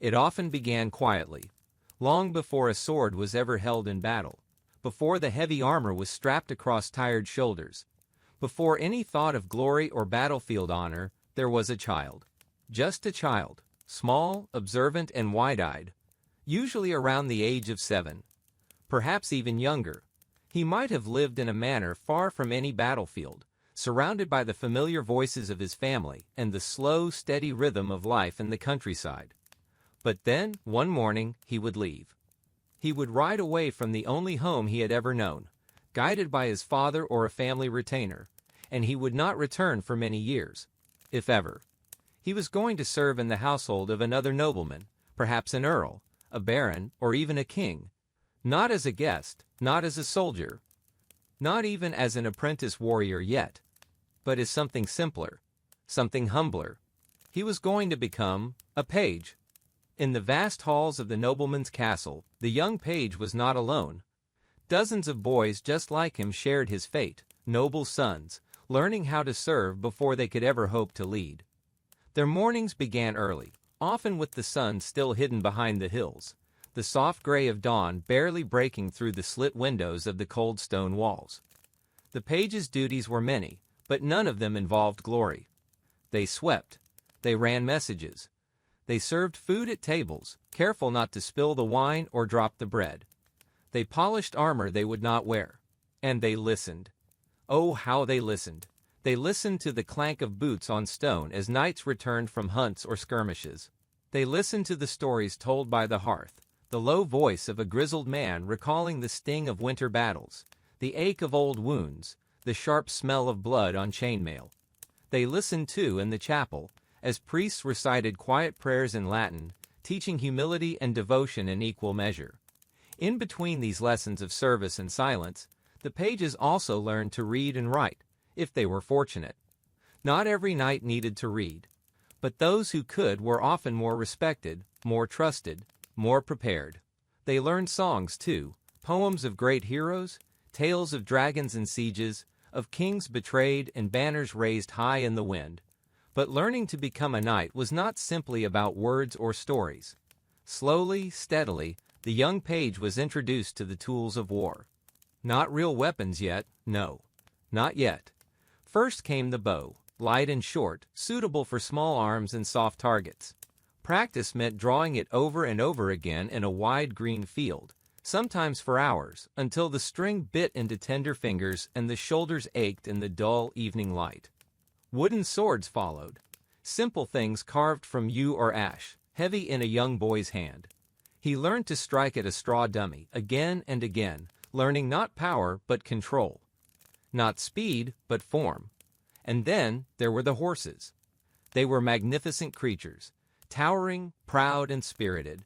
It often began quietly, long before a sword was ever held in battle, before the heavy armor was strapped across tired shoulders, before any thought of glory or battlefield honor. There was a child. Just a child, small, observant, and wide-eyed, usually around the age of 7. Perhaps even younger. He might have lived in a manor far from any battlefield, surrounded by the familiar voices of his family and the slow, steady rhythm of life in the countryside. But then, one morning, he would leave. He would ride away from the only home he had ever known, guided by his father or a family retainer, and he would not return for many years, if ever. He was going to serve in the household of another nobleman, perhaps an earl, a baron, or even a king. Not as a guest, not as a soldier, not even as an apprentice warrior yet, but as something simpler, something humbler. He was going to become a page. In the vast halls of the nobleman's castle, the young page was not alone. Dozens of boys just like him shared his fate, noble sons, learning how to serve before they could ever hope to lead. Their mornings began early, often with the sun still hidden behind the hills, the soft gray of dawn barely breaking through the slit windows of the cold stone walls. The page's duties were many, but none of them involved glory. They swept. They ran messages. They served food at tables, careful not to spill the wine or drop the bread. They polished armor they would not wear. And they listened. Oh, how they listened. They listened to the clank of boots on stone as knights returned from hunts or skirmishes. They listened to the stories told by the hearth, the low voice of a grizzled man recalling the sting of winter battles, the ache of old wounds, the sharp smell of blood on chainmail. They listened, too, in the chapel, as priests recited quiet prayers in Latin, teaching humility and devotion in equal measure. In between these lessons of service and silence, the pages also learned to read and write, if they were fortunate. Not every knight needed to read, but those who could were often more respected, more trusted, more prepared. They learned songs, too, poems of great heroes, tales of dragons and sieges, of kings betrayed and banners raised high in the wind. But learning to become a knight was not simply about words or stories. Slowly, steadily, the young page was introduced to the tools of war. Not real weapons yet, no, not yet. First came the bow, light and short, suitable for small arms and soft targets. Practice meant drawing it over and over again in a wide green field, sometimes for hours, until the string bit into tender fingers and the shoulders ached in the dull evening light. Wooden swords followed, simple things carved from yew or ash, heavy in a young boy's hand. He learned to strike at a straw dummy again and again, learning not power but control, not speed but form. And then there were the horses. They were magnificent creatures, towering, proud, and spirited.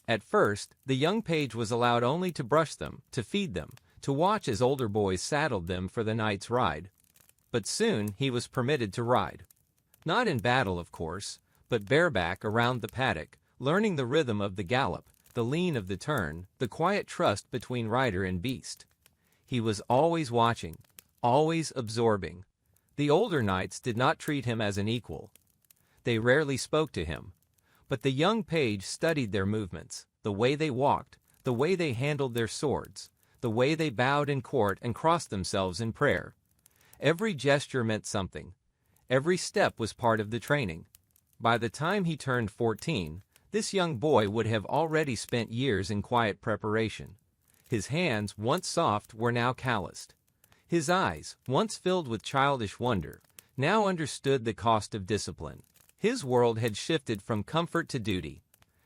At first, the young page was allowed only to brush them, to feed them, to watch as older boys saddled them for the night's ride. But soon he was permitted to ride. Not in battle, of course, but bareback around the paddock, learning the rhythm of the gallop, the lean of the turn, the quiet trust between rider and beast. He was always watching, always absorbing. The older knights did not treat him as an equal. They rarely spoke to him. But the young page studied their movements, the way they walked, the way they handled their swords, the way they bowed in court and crossed themselves in prayer. Every gesture meant something. Every step was part of the training. By the time he turned 14, this young boy would have already spent years in quiet preparation. His hands, once soft, were now calloused. His eyes, once filled with childish wonder, now understood the cost of discipline. His world had shifted from comfort to duty,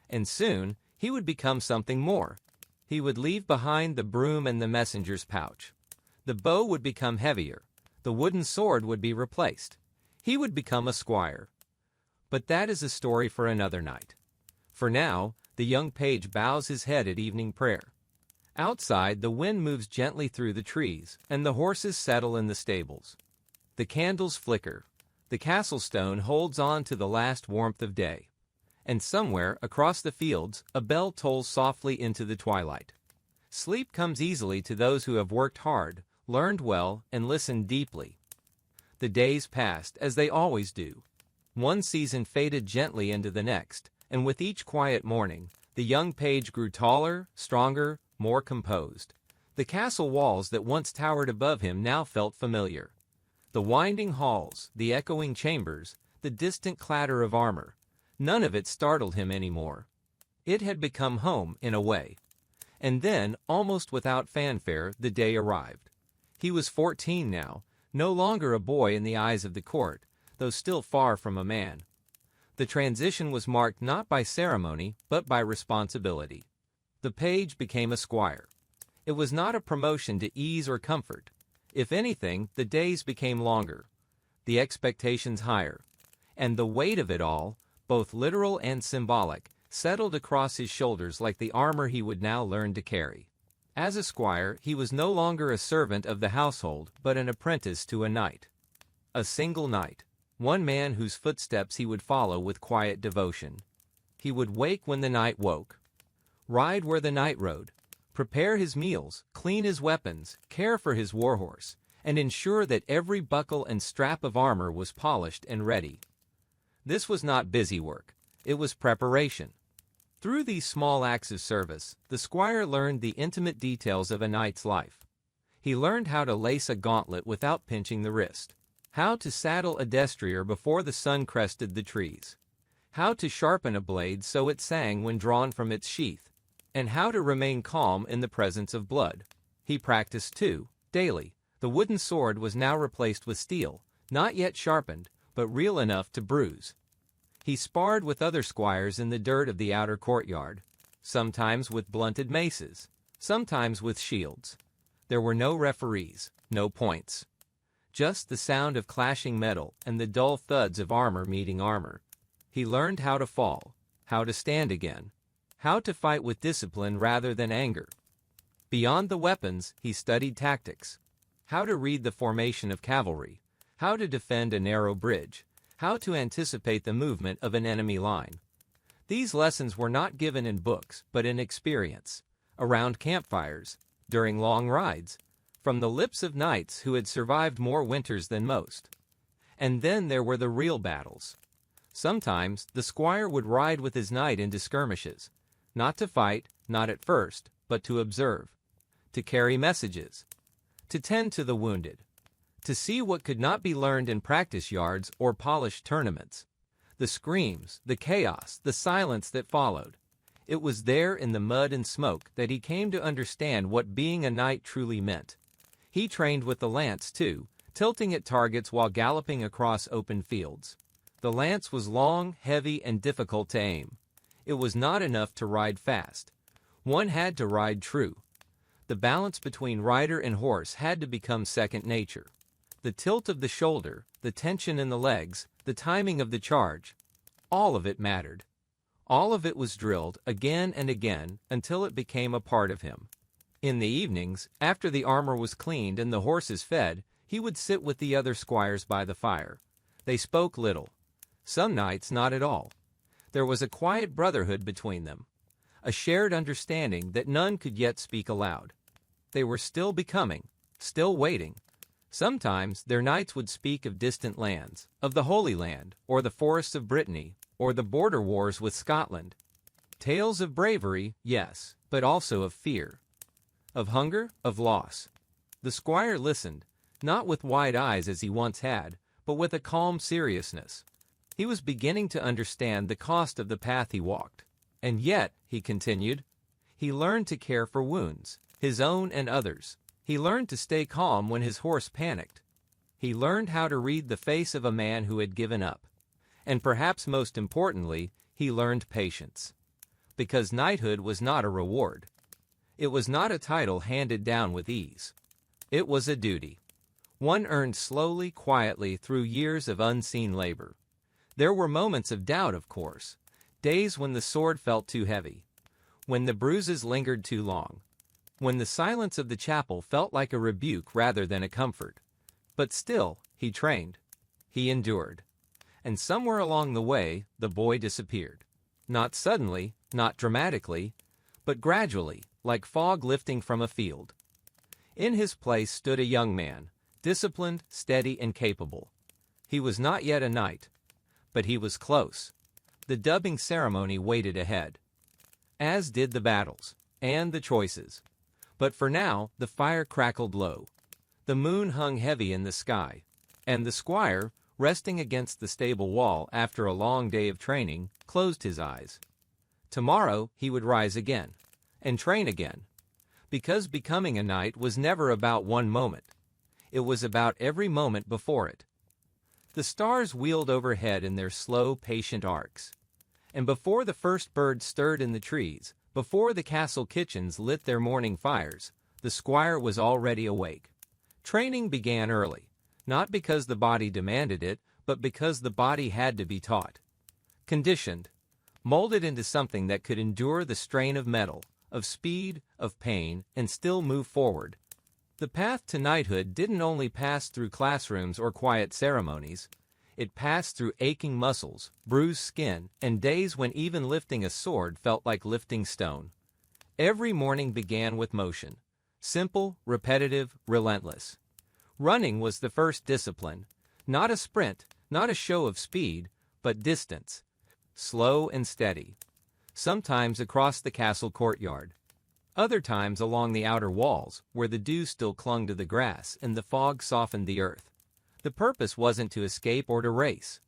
and soon he would become something more. He would leave behind the broom and the messenger's pouch. The bow would become heavier. The wooden sword would be replaced. He would become a squire. But that is a story for another night. For now, the young page bows his head at evening prayer. Outside, the wind moves gently through the trees, and the horses settle in the stables. The candles flicker. The castle stone holds on to the last warmth of day. And somewhere, across the fields, a bell tolls softly into the twilight. Sleep comes easily to those who have worked hard, learned well, and listened deeply. The days passed, as they always do. One season faded gently into the next, And with each quiet morning, the young page grew taller, stronger, more composed. The castle walls that once towered above him now felt familiar. The winding halls, the echoing chambers, the distant clatter of armor, none of it startled him anymore. It had become home, in a way. And then, almost without fanfare, the day arrived. He was 14 now, no longer a boy in the eyes of the court, though still far from a man. The transition was marked not by ceremony, but by responsibility. The page became a squire. It was not a promotion to ease or comfort. If anything, the days became longer, the expectations higher, and the weight of it all, both literal and symbolic, settled across his shoulders like the armor he would now learn to carry. As a squire, he was no longer a servant of the household, but an apprentice to a knight. A single knight, one man whose footsteps he would follow with quiet devotion. He would wake when the night woke, ride where the night rode, prepare his meals, clean his weapons, care for his warhorse, and ensure that every buckle and strap of armor was polished and ready. This was not busy work, it was preparation. Through these small acts of service, the squire learned the intimate details of a knight's life. He learned how to lace a gauntlet without pinching the wrist, how to saddle a destrier before the sun crested the trees, how to sharpen a blade so it sang when drawn from its sheath, and how to remain calm in the presence of blood. He practiced, too, daily. The wooden sword was now replaced with steel, not yet sharpened, but real enough to bruise. He sparred with other squires in the dirt of the outer courtyard, sometimes with blunted maces, sometimes with shields. There were no referees, no points. Just the sound of clashing metal and the dull thuds of armor meeting armor. He learned how to fall, how to stand again, how to fight with discipline rather than anger. Beyond the weapons, he studied tactics, how to read the formation of cavalry, how to defend a narrow bridge, how to anticipate the movement of an enemy line. These lessons were not given in books, but in experience, around campfires, during long rides, from the lips of knights who had survived more winters than most. And then there were the real battles. Sometimes the squire would ride with his knight into skirmishes, not to fight, not at first, but to observe, to carry messages, to tend to the wounded, to see what could not be learned in practice yards or polished tournaments. The screams, the chaos, the silence that followed. It was there in the mud and smoke that he came to understand what being a knight truly meant. He trained with the lance, too, tilting at targets while galloping across open fields. The lance was long, heavy, and difficult to aim. It was not enough to ride fast. One had to ride true. The balance between rider and horse had to become second nature. The tilt of the shoulder, the tension in the legs, the timing of the charge, all of it mattered. All of it was drilled again and again until it became a part of him. In the evenings, after the armor was cleaned and the horses fed, he would sit with the other squires by the fire. They spoke little. Some nights not at all. There was a quiet brotherhood between them, a shared understanding that none could yet speak aloud. They were still becoming, still waiting. Sometimes their knights would speak of distant lands, of the Holy Land, or the forests of Brittany, or the border wars with Scotland. Tales of bravery, yes, but also of fear, of hunger, of loss. The squire listened, not with wide eyes as he once had, but with a calm seriousness. He was beginning to understand the cost of the path he walked. And yet, he continued, he learned to care for wounds, his own and others. He learned to stay calm when his horse panicked. He learned how to read the face of a man who had given up. And perhaps most importantly, he learned patience. Because knighthood was not a reward. It was not a title handed down with ease. It was a duty. One earned slowly, quietly, through years of unseen labor. There were moments of doubt, of course, days when the sword felt too heavy, when the bruises lingered too long, when the silence of the chapel felt like a rebuke rather than a comfort. But still, he trained. He endured. And somewhere along the way, the boy disappeared. Not suddenly, not dramatically, but gradually, like fog lifting from a field. In his place stood a young man, disciplined, steady, and capable. He was not yet a knight, but he was close. The dubbing ceremony waited ahead, as did the battles and the choices. But for now, the fire crackled low. The moon hung heavy in the sky, and the squire, resting against the stable wall after a long day of training, closed his eyes. Tomorrow he would rise again, and train again, because becoming a knight was never about one moment. It was about every moment before it. The stars wheeled overhead in their slow, patient arcs. And before the first bird stirred in the trees, before the castle kitchens lit their morning fires, the squire was already awake. Training began early, not because the body demanded it, but because the body had to be taught. Conditioned, molded into something that could endure the strain of metal, of speed, of pain, and still move forward. The path to knighthood didn't only pass through classrooms or quiet ceremonies. It passed through aching muscles, bruised skin, and days when even lifting a sword felt like lifting stone. Every morning began with motion. Simple, repetitive, relentless. Running was the first discipline. Not a sprint, not a show of speed, but distance. Slow and steady. Sometimes across the castle courtyard. Other times along the outer walls, where the dew still clung to the grass and the fog softened the earth. The purpose wasn't to escape or to race.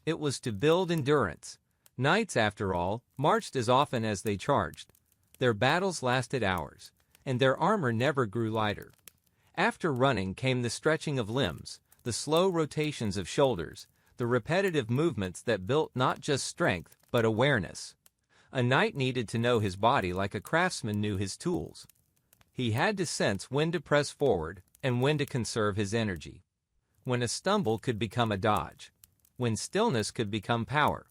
It was to build endurance. Knights, after all, marched as often as they charged. Their battles lasted hours, and their armor never grew lighter. After running came the stretching of limbs, the slow rotations of shoulders, the repetitive movements that built not just strength, but awareness. A knight needed to know his body like a craftsman knew his tools. He had to sense when to press forward and when to conserve his energy. When a stumble could become a dodge. When stillness could become power.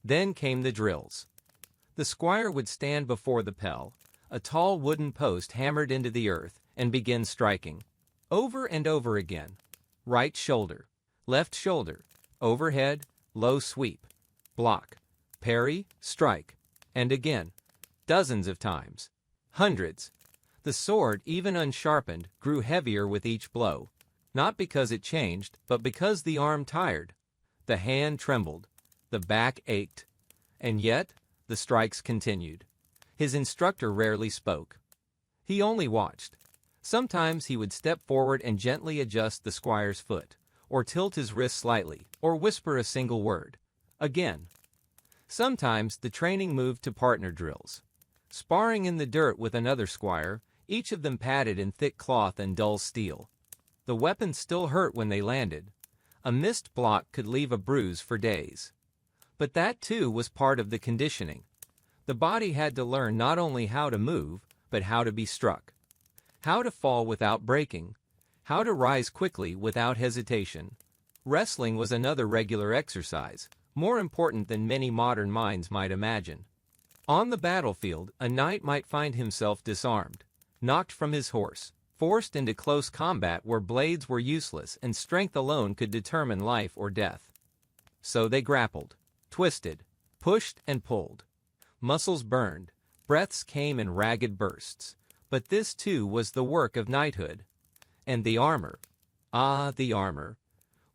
Then came the drills. The squire would stand before the pell, a tall wooden post hammered into the earth, and begin striking. Over and over again. Right shoulder. Left shoulder. Overhead, low sweep. Block. Parry, strike. And again. Dozens of times. Hundreds. The sword, even unsharpened, grew heavier with each blow. Not because it changed, but because the arm tired. The hand trembled. The back ached. And yet, the strikes continued. His instructor rarely spoke. He only watched. Sometimes he would step forward and gently adjust the squire's foot, or tilt his wrist slightly, or whisper a single word. Again. Sometimes the training moved to partner drills. Sparring in the dirt with another squire, each of them padded in thick cloth and dull steel. The weapons still hurt when they landed. A missed block could leave a bruise for days. But that too was part of the conditioning. The body had to learn not only how to move, but how to be struck. How to fall without breaking. How to rise quickly without hesitation. Wrestling was another regular exercise, more important than many modern minds might imagine. On the battlefield, a knight might find himself disarmed, knocked from his horse, forced into close combat where blades were useless and strength alone could determine life or death. So they grappled, twisted, pushed and pulled. Muscles burned, breaths came in ragged bursts. But this too was the work of knighthood. And the armor. Ah, the armor.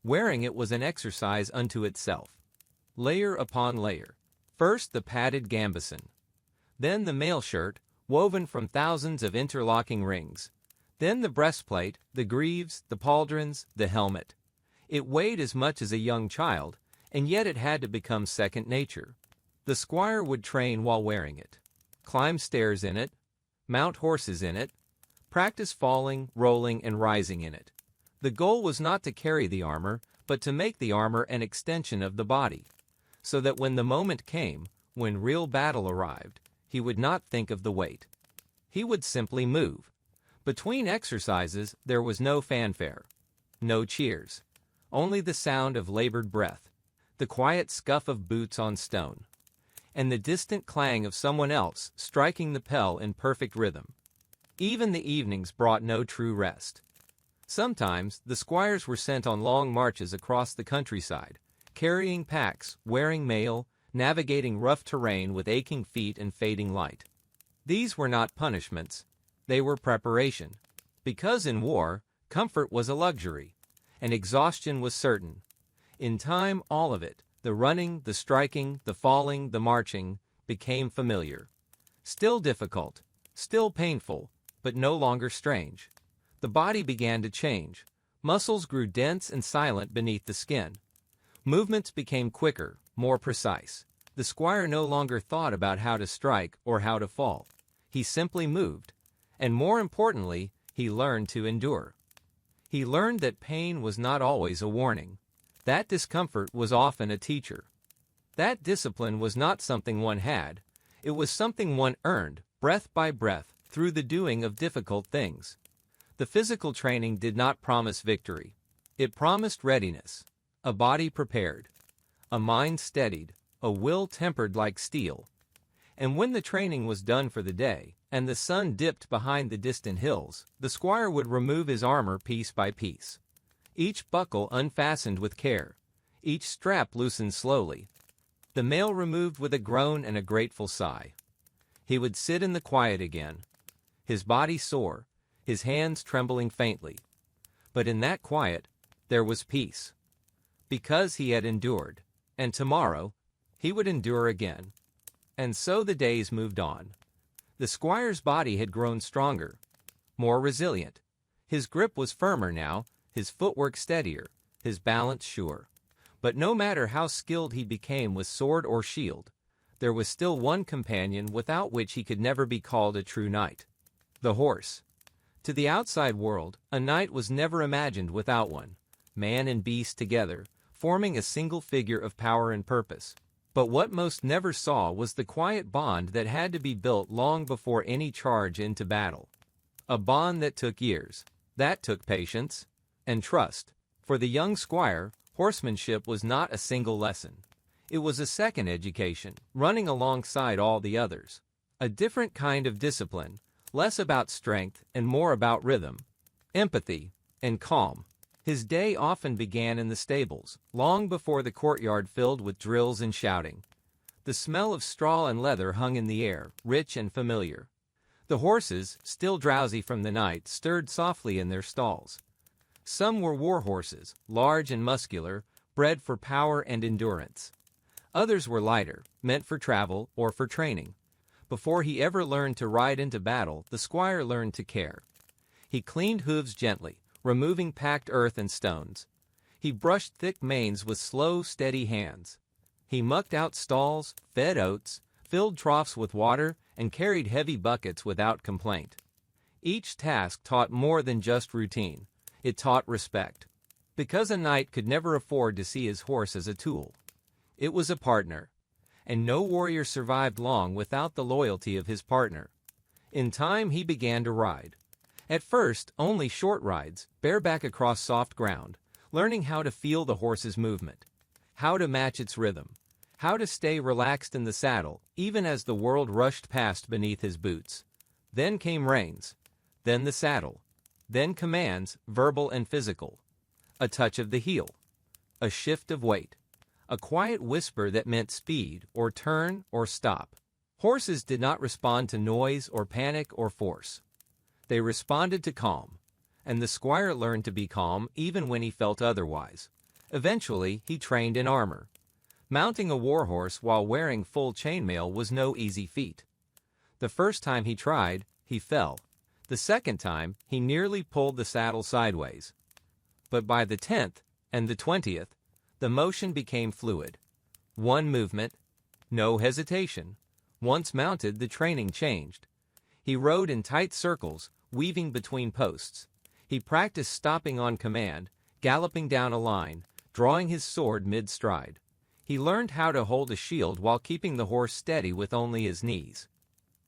Wearing it was an exercise unto itself. Layer upon layer. First the padded gambeson. Then the mail shirt, woven from thousands of interlocking rings. Then the breastplate, the greaves, the pauldrons, the helmet. It weighed as much as a young child, and yet it had to become second nature. The squire would train while wearing it. Climb stairs in it. Mount horses in it. Practice falling, rolling, and rising in it. The goal was not to carry the armor, but to make the armor an extension of the body, so that when the moment came, when real battle arrived, he would not think of the weight. He would simply move. Between exercises, there was no fanfare. No cheers. Only the sound of labored breath, the quiet scuff of boots on stone, and the distant clang of someone else striking the pell in perfect rhythm. Even the evenings brought no true rest. Sometimes, the squires were sent on long marches across the countryside, carrying packs, wearing mail, navigating rough terrain with aching feet and fading light. These were not punishments. They were preparation. Because in war, comfort was a luxury, and exhaustion was certain. In time, all of it, The running, the striking, the falling, the marching became familiar. Still difficult, still painful, but no longer strange. The body began to change. Muscles grew dense and silent beneath the skin. Movements became quicker, more precise. The squire no longer thought about how to strike or how to fall. He simply moved. And more importantly, he learned to endure. He learned that pain was not always a warning. That discomfort was often a teacher. That discipline was not something one had. It was something one earned, breath by breath, through the doing of difficult things. The physical training did not promise victory. It promised readiness. A body prepared. A mind steadied. A will tempered like steel. And when the training was done for the day, and the sun dipped behind the distant hills, the squire would remove his armor piece by piece. Each buckle unfastened with care. Each strap loosened slowly. The mail removed with a groan and a grateful sigh. He would sit in the quiet again, his body sore, his hands trembling faintly. But in that quiet, there was peace. Because he had endured, and tomorrow, he would endure again. And so the days moved on. The squire's body had grown stronger, more resilient. His grip was firmer now, his footwork steadier, his balance sure. But no matter how skilled he became with sword or shield, there was still one companion without which he could never be called a true knight: the horse. To the outside world, a knight was never imagined without one, man and beast together, forming a single figure of power and purpose. But what most never saw was the quiet bond that had to be built long before any charge into battle. A bond that took years, that took patience, and trust. For the young squire, horsemanship was not a single lesson. It was a second education, running alongside all the others. A different kind of discipline, less about strength and more about rhythm, empathy, and calm. His day often began in the stables, long before the courtyard filled with drills and shouting. The smell of straw and leather hung in the air, rich and familiar. The horses, still drowsy from the night, stirred softly in their stalls. Some were war horses, large and muscular, bred for power and endurance. Others were lighter, meant for travel or for training. Before he ever learned to ride into battle, the squire learned to care. He cleaned hooves gently, removing packed earth and stones. He brushed thick manes with slow, steady hands. He mucked out stalls, fed oats, filled troughs with water, and carried heavy buckets without complaint. Each task taught more than just routine. It taught respect. Because a knight could never afford to see his horse as a tool. It was a partner. And no warrior survived long without the loyalty of his partner. In time he began to ride. At first, only short rides, bareback across soft ground, learning how to feel the horse's movement, how to match its rhythm, how to stay relaxed in the saddle, even as the world rushed past beneath his boots. Then came reins, then the saddle, then commands, verbal and physical. A touch of the heel, a shift of weight, a quiet whisper that meant speed, or turn, or stop. Horses did not respond to noise or panic or force. They responded to calm, and the squire learned to be calm even when he felt otherwise. Eventually, he trained in armor. Mounting a war horse while wearing full chainmail was no easy feat. The first time he tried, he fell. The second time, he nearly pulled the saddle sideways. But by the 10th and the 20th, the motion became fluid. One movement, no hesitation. Once mounted, the training changed. He rode in tight circles, weaving between posts. He practiced stopping on command, galloping down a line, drawing his sword mid-stride. He learned how to hold a shield while keeping the horse steady with only his knees.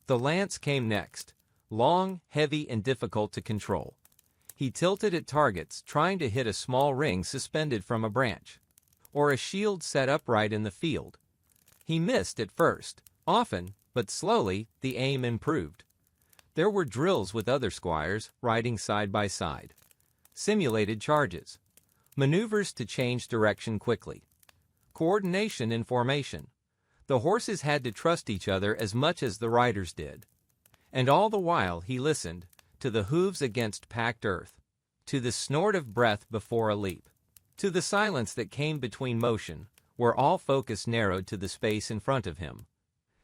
The lance came next, long, heavy, and difficult to control. He tilted at targets, trying to hit a small ring suspended from a branch, or a shield set upright in the field. He missed at first, often, but slowly the aim improved. There were drills with other squires, riding side by side. Simulated charges. Maneuvers to change direction quickly. Coordination in formation. The horses had to trust each other as much as the riders did. And all the while he listened, to the hooves against packed earth, to the snort of breath before a leap, to the silence that came between motion, where all focus narrowed to the space in front of him.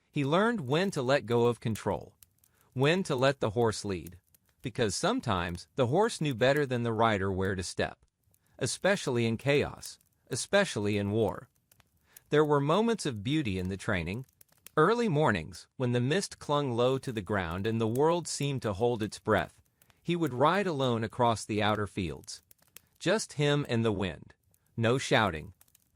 He learned when to let go of control, when to let the horse lead, because sometimes the horse knew better than the rider where to step, especially in chaos, especially in war. There were moments of beauty in the training. Early mornings, when the mist clung low to the ground and the world seemed to hold its breath, he would ride alone across the outer fields. Just him and the wind. No shouting.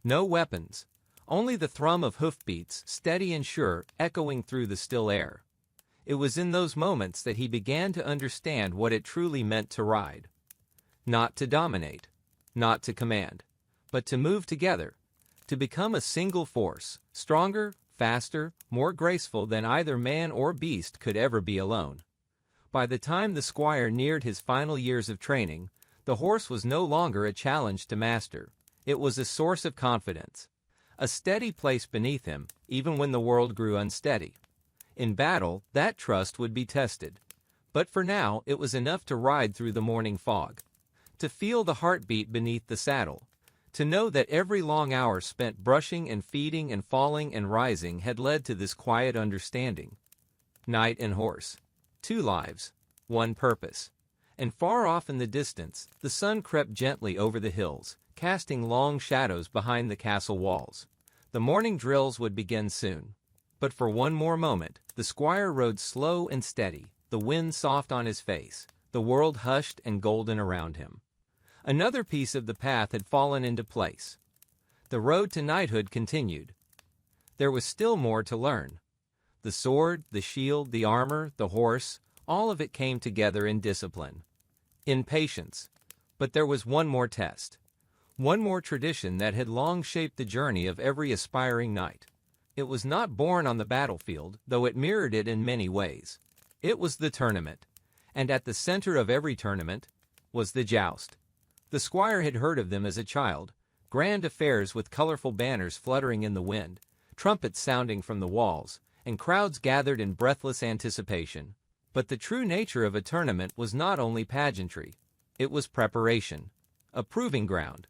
No weapons. Only the thrum of hoofbeats, steady and sure, echoing through the still air. It was in those moments that he began to understand what it truly meant to ride. Not to dominate. Not to command. But to move together. To become a single force, stronger, faster, more graceful than either man or beast could ever be alone. By the time the squire neared his final years of training, the horse was no longer a challenge to master. It was a source of confidence. A steady place beneath him, even when the world grew unsteady. In battle, that trust would be tested. But for now, it was enough to ride through the morning fog. To feel the heartbeat beneath the saddle. To know that every long hour spent brushing and feeding and falling and rising had led to this quiet understanding. Knight and horse. 2 lives. 1 purpose. And far off in the distance, the sun crept gently over the hills, casting long shadows behind the castle walls. The morning drills would begin soon. But for one more moment, the squire rode slow and steady, the wind soft on his face, the world hushed and golden around him. Another piece of the path had fallen into place. The road to knighthood continued. There was still more to learn. The sword, the shield, the armor, the horse, all of it came together in discipline. In patience. But there was one more test. One more tradition that had long shaped the journey of every aspiring knight. It was not born on the battlefield, though it mirrored it in many ways. It was the tournament. And at the center of every tournament was the joust. The squire had heard of them as a child, grand affairs with colorful banners fluttering in the wind, trumpets sounding from the walls, and crowds gathered in breathless anticipation. But the true nature of a tournament was not only pageantry. It was preparation, a proving ground,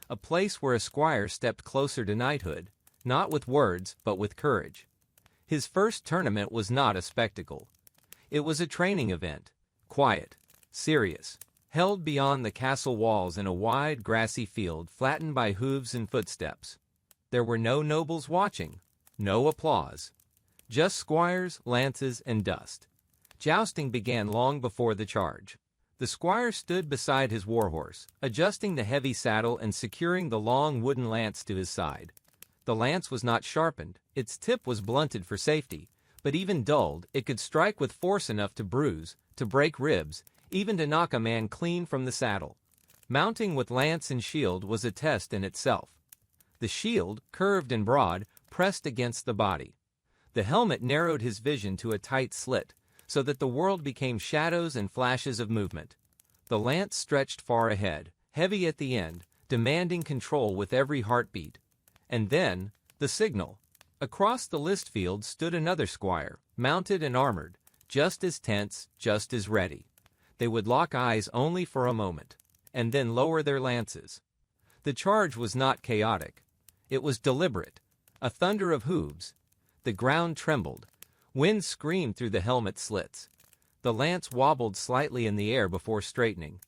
a place where a squire stepped closer to knighthood, not with words, but with courage. His first tournament was not a spectacle. It was a training event, quiet, serious, held beyond the castle walls in a wide, grassy field flattened by hooves and footsteps. There were no nobles watching, no applause. Just squires, lances, and dust. Jousting began long before the charge. The squire stood beside his warhorse, adjusting the heavy saddle and securing the long wooden lance to his side. The lance was not sharpened, its tip was blunted for safety, but even dulled, it could strike with force enough to bruise, to break ribs, even to knock a man clean from the saddle. Mounting with lance and shield was a test in itself. The shield, curved and broad, pressed against the body. The helmet narrowed his vision to a tight slit, so that the world became shadows and flashes of movement. The lance stretched far ahead, heavy at the end, demanding control with every heartbeat. And then, the signal. Across the list field stood another squire, mounted and armored, just as tense, just as ready. They would lock eyes only for a moment, and then lower their lances. The charge was not chaotic. It was deliberate. A thunder of hooves. The ground trembled. Wind screamed through the helmet slits. The lance wobbled slightly in the air before straightening.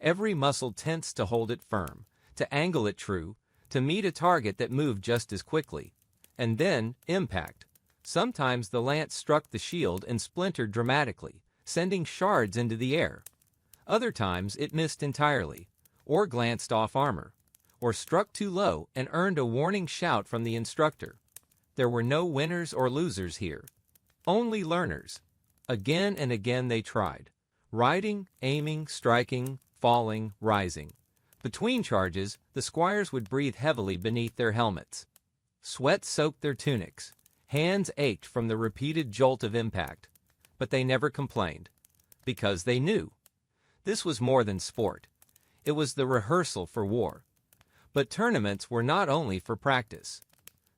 Every muscle tensed to hold it firm, to angle it true, to meet a target that moved just as quickly. And then, impact. Sometimes the lance struck the shield and splintered dramatically, sending shards into the air. Other times it missed entirely, or glanced off armor, or struck too low and earned a warning shout from the instructor. There were no winners or losers here. Only learners. Again and again they tried. Riding, aiming, striking, falling, rising. Between charges, the squires would breathe heavily beneath their helmets. Sweat soaked their tunics. Hands ached from the repeated jolt of impact. But they never complained. Because they knew. This was more than sport. It was the rehearsal for war. But tournaments were not only for practice.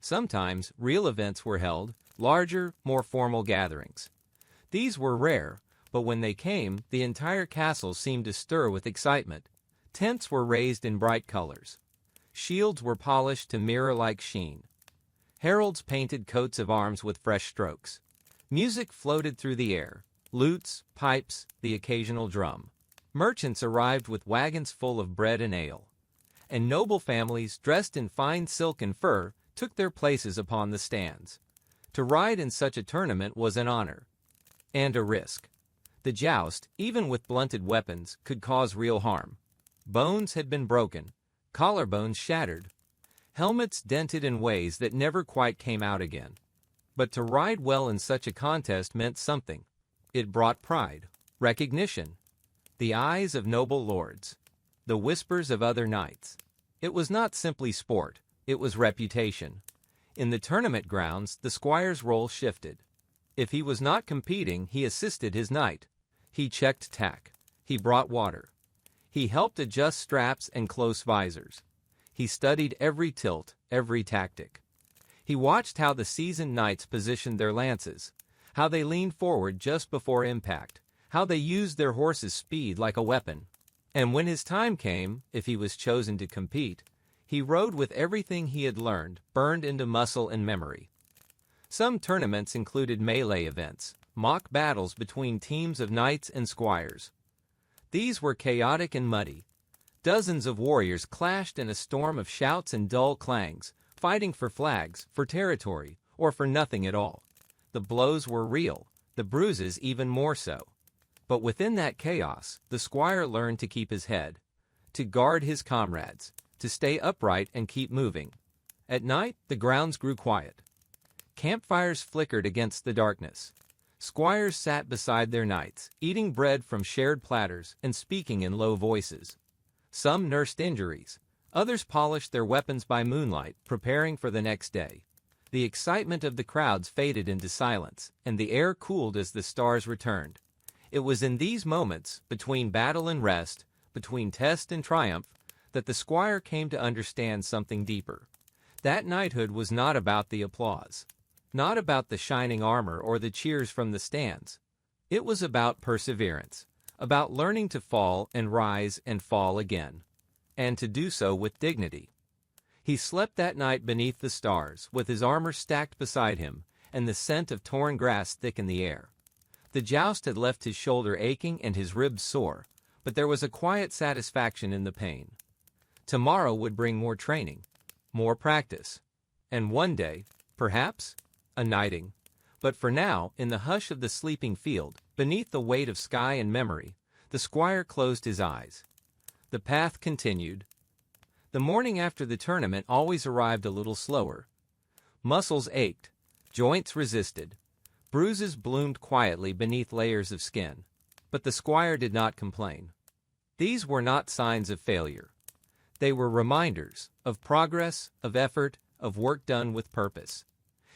Sometimes real events were held, larger, more formal gatherings. These were rare, but when they came, the entire castle seemed to stir with excitement. Tents were raised in bright colors. Shields were polished to mirror-like sheen. Heralds painted coats of arms with fresh strokes. Music floated through the air, lutes, pipes, the occasional drum. Merchants arrived with wagons full of bread and ale. And noble families, dressed in fine silk and fur, took their places upon the stands. To ride in such a tournament was an honor. And a risk. The joust, even with blunted weapons, could cause real harm. Bones had been broken, collarbones shattered, helmets dented in ways that never quite came out again. But to ride well in such a contest meant something. It brought pride, recognition, the eyes of noble lords, the whispers of other knights. It was not simply sport, it was reputation. In the tournament grounds, the squire's role shifted. If he was not competing, he assisted his knight. He checked tack. He brought water. He helped adjust straps and close visors. He studied every tilt, every tactic. He watched how the seasoned knights positioned their lances, how they leaned forward just before impact, how they used their horses' speed like a weapon. And when his time came, if he was chosen to compete, he rode with everything he had learned, burned into muscle and memory. Some tournaments included melee events, mock battles between teams of knights and squires. These were chaotic and muddy. Dozens of warriors clashed in a storm of shouts and dull clangs, fighting for flags, for territory, or for nothing at all. The blows were real, the bruises even more so. But within that chaos, the squire learned to keep his head, to guard his comrades, to stay upright and keep moving. At night, the grounds grew quiet. Campfires flickered against the darkness. Squires sat beside their knights, eating bread from shared platters and speaking in low voices. Some nursed injuries. Others polished their weapons by moonlight, preparing for the next day. The excitement of the crowds faded into silence, and the air cooled as the stars returned. It was in these moments, between battle and rest, between test and triumph, that the squire came to understand something deeper. That knighthood was not about the applause, not about the shining armor or the cheers from the stands. It was about perseverance, about learning to fall and rise and fall again, and to do so with dignity. He slept that night beneath the stars, with his armor stacked beside him, and the scent of torn grass thick in the air. The joust had left his shoulder aching and his ribs sore, but there was a quiet satisfaction in the pain. Tomorrow would bring more training, more practice, and one day, perhaps, a knighting. But for now, in the hush of the sleeping field, beneath the weight of sky and memory, the squire closed his eyes. The path continued. The morning after the tournament always arrived a little slower. Muscles ached, joints resisted, bruises bloomed quietly beneath layers of skin. But the squire did not complain. These were not signs of failure. They were reminders of progress, of effort, of work done with purpose.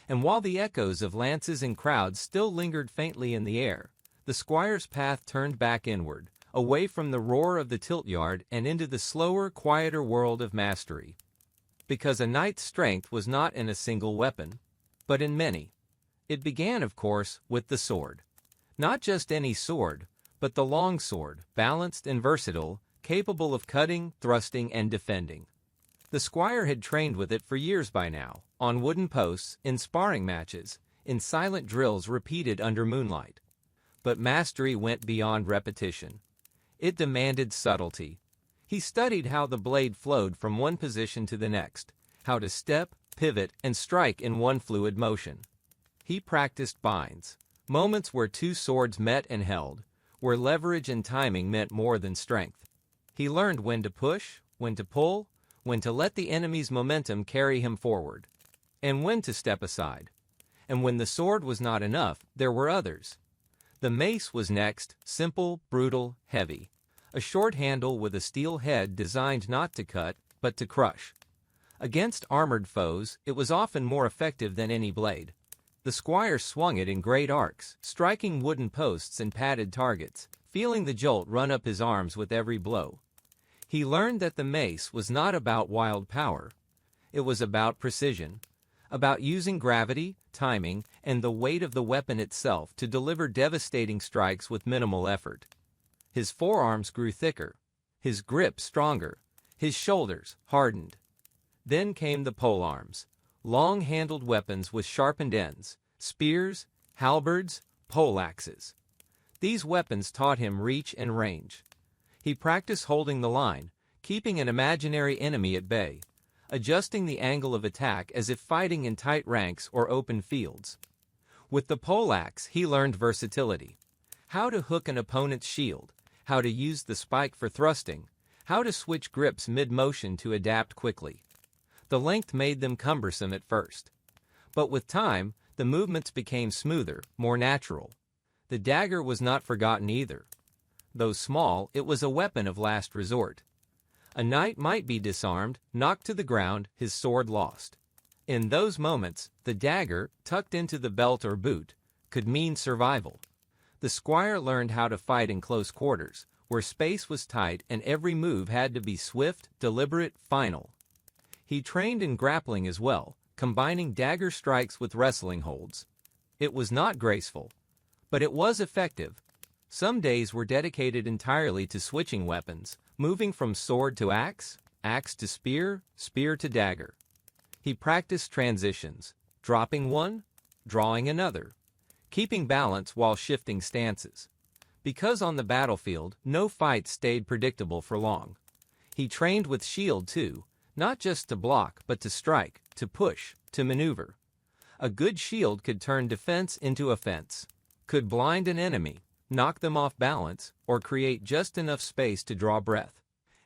And while the echoes of lances and crowds still lingered faintly in the air, the squire's path turned back inward, away from the roar of the tilt-yard and into the slower, quieter world of mastery. Because a knight's strength was not in a single weapon, but in many. It began, of course, with the sword. Not just any sword, but the long sword, balanced and versatile, capable of cutting, thrusting, and defending. The squire had trained with it for years by now, on wooden posts, in sparring matches, in silent drills repeated under moonlight. But mastery went beyond repetition. It demanded subtlety. He studied how the blade flowed from one position to the next, how to step, pivot, and strike in one fluid motion. He practiced binds, moments where two swords met and held, where leverage and timing meant more than strength. He learned when to push, when to pull, when to let the enemy's momentum carry him forward, and when to step aside. And when the sword was not enough, there were others. The mace was next, simple, brutal, heavy. A short handle with a steel head designed not to cut, but to crush. Against armored foes, it was often more effective than any blade. The squire swung it in great arcs, striking wooden posts and padded targets, feeling the jolt run up his arms with every blow. He learned that the mace was not about wild power. It was about precision, about using gravity, timing, and the weight of the weapon itself to deliver devastating strikes with minimal effort. His forearms grew thicker, his grip stronger, his shoulders hardened. Then came the polearms, long-handled weapons with sharpened ends, spears, halberds, poleaxes. These weapons taught him reach and range. He practiced holding the line, keeping an imaginary enemy at bay, adjusting the angle of attack as if fighting in tight ranks or open fields. With the poleaxe, he learned versatility. How to hook an opponent's shield, how to use the spike for thrusting, how to switch grips mid-motion to adapt quickly. The length made them cumbersome at first. But with time, the movements became smoother, more natural. The dagger was not forgotten either. Though small, it was a weapon of last resort. A knight might be disarmed, knocked to the ground, his sword lost. In those moments, the dagger, tucked into the belt or boot, could mean survival. The squire learned how to fight in close quarters, where space was tight and every move had to be swift, deliberate, final. He trained in grappling as well, combining dagger strikes with wrestling holds. It was not graceful, but it was effective. Some days were dedicated entirely to switching weapons, moving from sword to axe, axe to spear, spear to dagger. He practiced transitions, dropping one, drawing another, keeping balance while shifting stances. Because on the battlefield, no fight stayed predictable for long. He trained with shield too, not just to block but to strike, to push, to maneuver. A good shield could turn defense into offense, could blind an enemy, knock them off balance, or create just enough space to draw breath.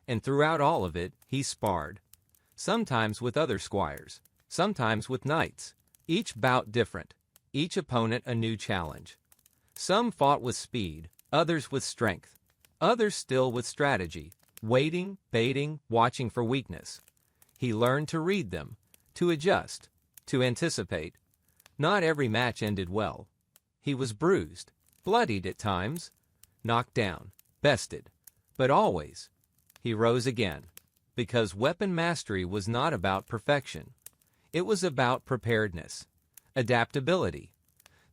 And throughout all of it, he sparred. Sometimes with other squires, sometimes with knights, each bout different, each opponent a new challenge. Some fought with speed, others with strength, others still with strategy, waiting, baiting, watching for weakness. He learned to read them, to adjust, to anticipate. Not every match ended well. He was bruised, bloodied at times, knocked down, bested, but always, he rose again. Because weapon mastery was not about perfection. It was about preparedness, adaptability,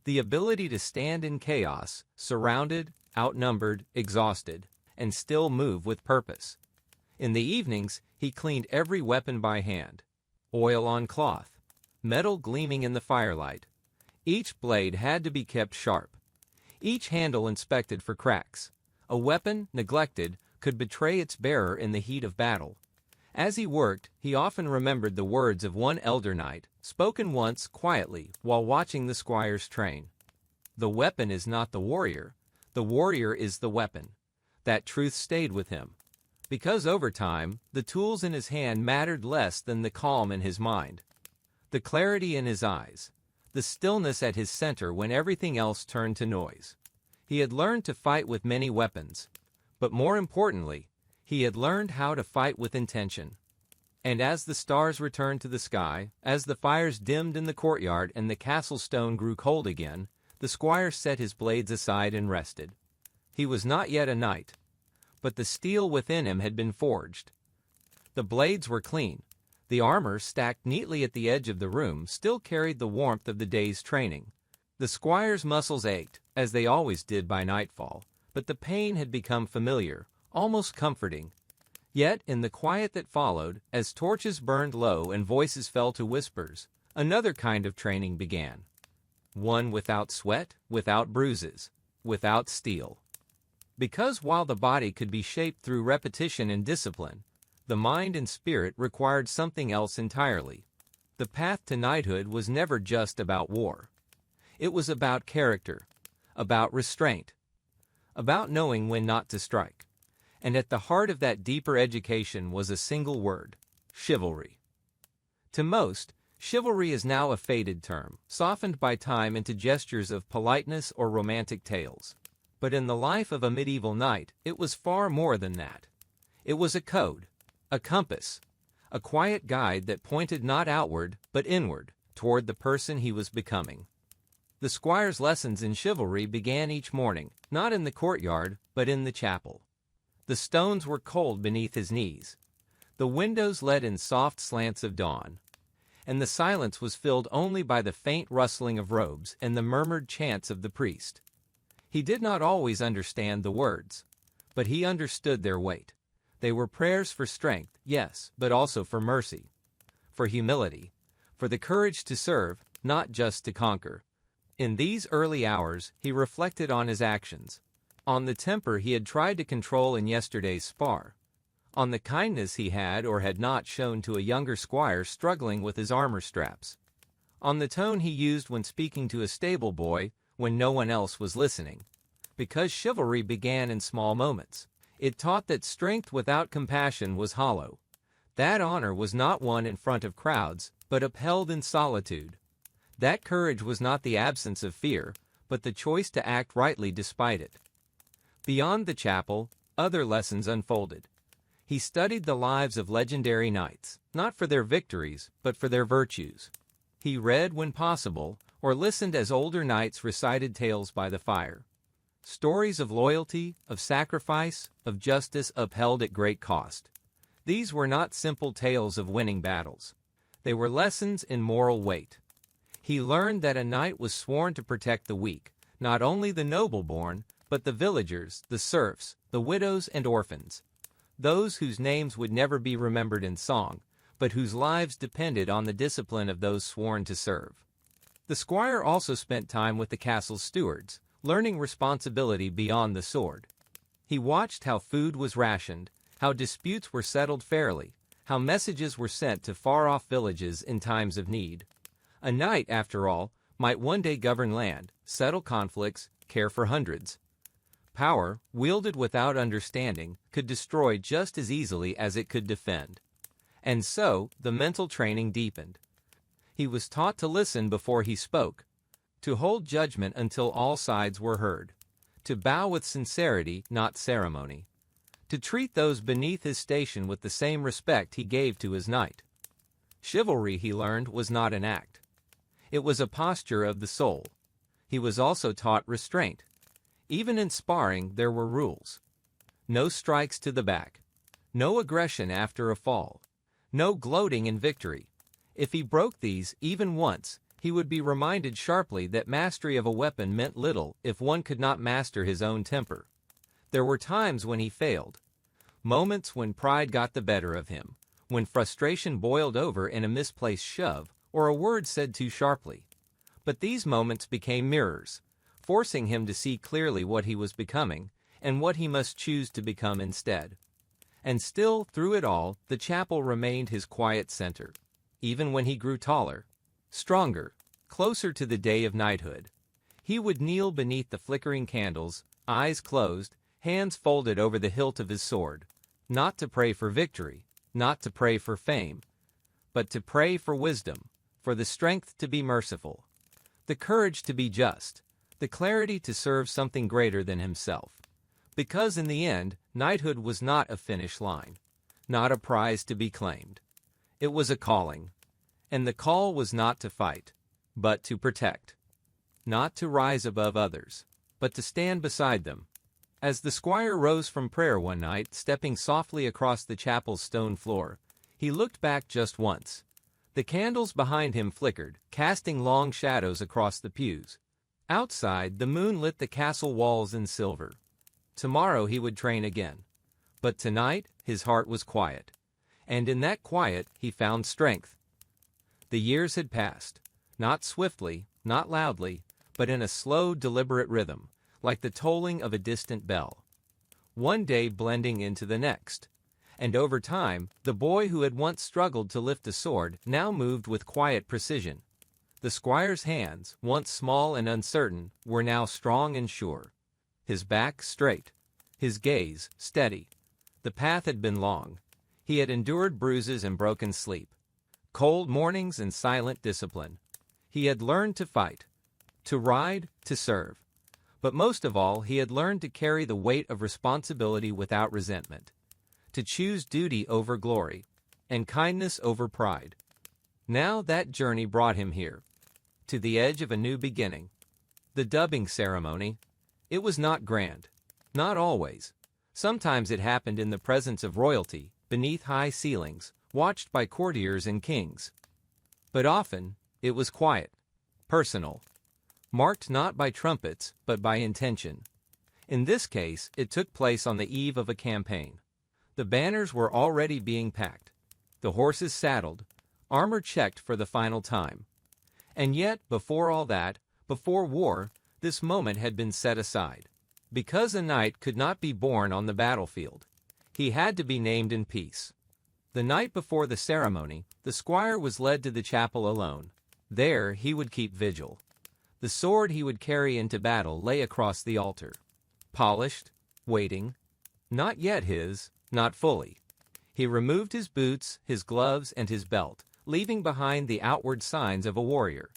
the ability to stand in chaos, surrounded, outnumbered, exhausted, and still move with purpose. In the evenings, he cleaned every weapon by hand. Oil on cloth, metal gleaming in the firelight. Each blade had to be kept sharp, each handle inspected for cracks. A weapon, neglected, could betray its bearer in the heat of battle. As he worked, he often remembered the words of one elder knight, spoken once quietly while watching the squires train. The weapon is not the warrior is the weapon. That truth stayed with him. Because over time, the tools in his hand mattered less than the calm in his mind. The clarity in his eyes, the stillness at his center when everything else turned to noise. He had learned to fight with many weapons, but more importantly, he had learned how to fight with intention. And as the stars returned to the sky, as the fires dimmed in the courtyard and the castle stone grew cold again, the squire set his blades aside and rested. He was not yet a knight, but the steel within him had been forged. The blades were clean. The armor, stacked neatly at the edge of the room, still carried the warmth of the day's training. The squire's muscles ached, as they always did by nightfall, but the pain had become familiar, almost comforting. Yet, in the quiet that followed, as torches burned low and voices fell to whispers, another kind of training began. One without sweat, without bruises, without steel. Because while the body could be shaped through repetition and discipline, the mind and spirit required something else entirely. The path to knighthood was never just about war. It was about character, about restraint, about knowing when not to strike. And at the heart of that deeper education was a single word: chivalry. To most, chivalry is now a faded term, softened by time into gestures of politeness or romantic tales. But in the life of a medieval knight, it was far more than that. It was a code, a compass, a quiet guide that pointed not outward, but inward, toward the person he was becoming. The squire's lessons in chivalry began each morning, not in the courtyard, but in the chapel. The stones were cold beneath his knees. The windows let in soft slants of dawn, and the silence was filled only by the faint rustling of robes and the murmured chants of the priest. He did not always understand the words, but he understood their weight. They were prayers for strength, yes, but also for mercy. for humility, for the courage to serve, not just to conquer. In these early hours, he reflected on his actions, on the temper he had tried to control in yesterday's spar, on the kindness he had or had not shown to a younger squire struggling with his armor straps, on the tone he used when speaking to a stable boy when no one else was listening. Because chivalry began in small moments, it taught that strength without compassion was hollow, that honor was not won in front of crowds, but upheld in solitude, that courage was not the absence of fear, but the choice to act rightly despite it. Beyond the chapel, other lessons unfolded. He studied the lives of legendary knights, not for their victories, but for their virtues. He read when possible, or listened as older knights recited tales by the fire. Stories of loyalty, of sacrifice, of justice upheld at great cost. These were not simple tales of winning battles. They were lessons in moral weight. He learned that a knight was sworn to protect the weak, not only the noble-born, but the villagers, the serfs, the widows and orphans, those whose names would never be remembered in song, but whose lives depended on the discipline of those sworn to serve. The squire also spent time with the castle's stewards, learning responsibility beyond the sword. He watched how food was rationed, how disputes were settled fairly, how messages were sent to far-off villages in times of need. A knight, after all, might one day govern land, settle conflicts, care for hundreds. Power, wielded without understanding, could destroy just as easily as it could defend. And so, the mental training deepened. He was taught to listen before he spoke, to hold judgment until all sides were heard, to bow with sincerity, not ceremony, to treat those beneath his station with the same respect he gave to his knight. Chivalry, he learned, was not an act. It was a posture of the soul. He was also taught restraint. Even in sparring, there were rules. No strikes to the back. No aggression after a fall. No gloating in victory. If he broke these, even once, he would be reminded sharply that mastery of a weapon meant little if one could not master his own temper. There were times when he failed. Moments when pride got the better of him, when frustration boiled over in a misplaced shove or a word said too sharply. But these moments became mirrors, forcing him to see clearly what he was becoming and what he must choose to become instead. And still, through it all, the chapel remained his quiet center. Even when he grew taller, stronger, closer to the day of knighthood, he would kneel beneath the flickering candles, eyes closed, hands folded over the hilt of his sword, not to pray for victory, not to pray for fame, but to pray for wisdom, for the strength to be merciful, the courage to be just, the clarity to serve something greater than himself. Because in the end, knighthood was not a finish line, not a prize to be claimed. It was a calling, and the call was not to fight, but to protect, not to rise above others, but to stand beside them. As the squire rose from prayer one night, stepping softly across the chapel's stone floor, he looked back just once. The candles behind him flickered, casting long shadows across the pews. Outside, the moon lit the castle walls in silver. Tomorrow he would train again. But tonight, his heart was quiet. And in that quiet, he found strength. The years had passed, not swiftly, not loudly, but in a slow, deliberate rhythm, like the tolling of a distant bell. One day blending into the next. And over time, the boy who had once struggled to lift a sword now moved with quiet precision. The squire's hands, once small and uncertain, were now strong and sure. His back straight, his gaze steady. The path had been long. He had endured bruises and broken sleep, cold mornings and silent discipline. He had learned to fight, to ride, to serve. But most of all, he had learned to carry the weight of responsibility without resentment, to choose duty over glory, and kindness over pride. Now that journey brought him here, to the edge of a new beginning. The dubbing ceremony. It was not grand. Not always. Sometimes it happened in the presence of royalty, beneath high ceilings, watched by courtiers and kings. But often, it was quiet, personal, marked not by trumpets, but by intention. In this case, it took place on the eve of a campaign. The banners were already being packed, the horses saddled, armor checked for the final time. And yet, before all that, before war, this moment had been set aside. Because a knight could not be born on the battlefield, he had to be named in peace. The night before the ceremony, the squire was led to the chapel alone. There he would keep vigil. The sword he would carry into battle lay across the altar. Polished, waiting. Not yet his, not fully. He removed his boots, his gloves, and his belt, leaving behind the outward signs of a warrior.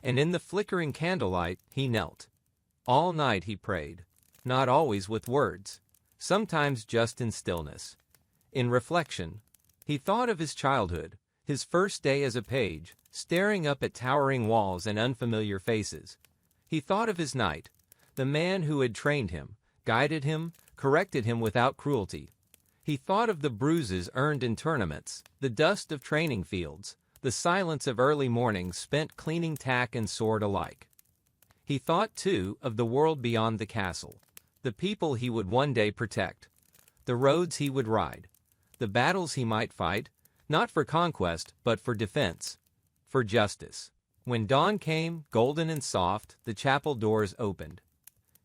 And in the flickering candlelight he knelt. All night he prayed, not always with words, sometimes just in stillness. In reflection, he thought of his childhood, his first day as a page, staring up at towering walls and unfamiliar faces. He thought of his knight, the man who had trained him, guided him, corrected him without cruelty. He thought of the bruises earned in tournaments, the dust of training fields, the silence of early mornings spent cleaning tack and sword alike. He thought, too, of the world beyond the castle, the people he would one day protect, the roads he would ride, the battles he might fight, not for conquest, but for defense, for justice. When dawn came, golden and soft, the chapel doors opened.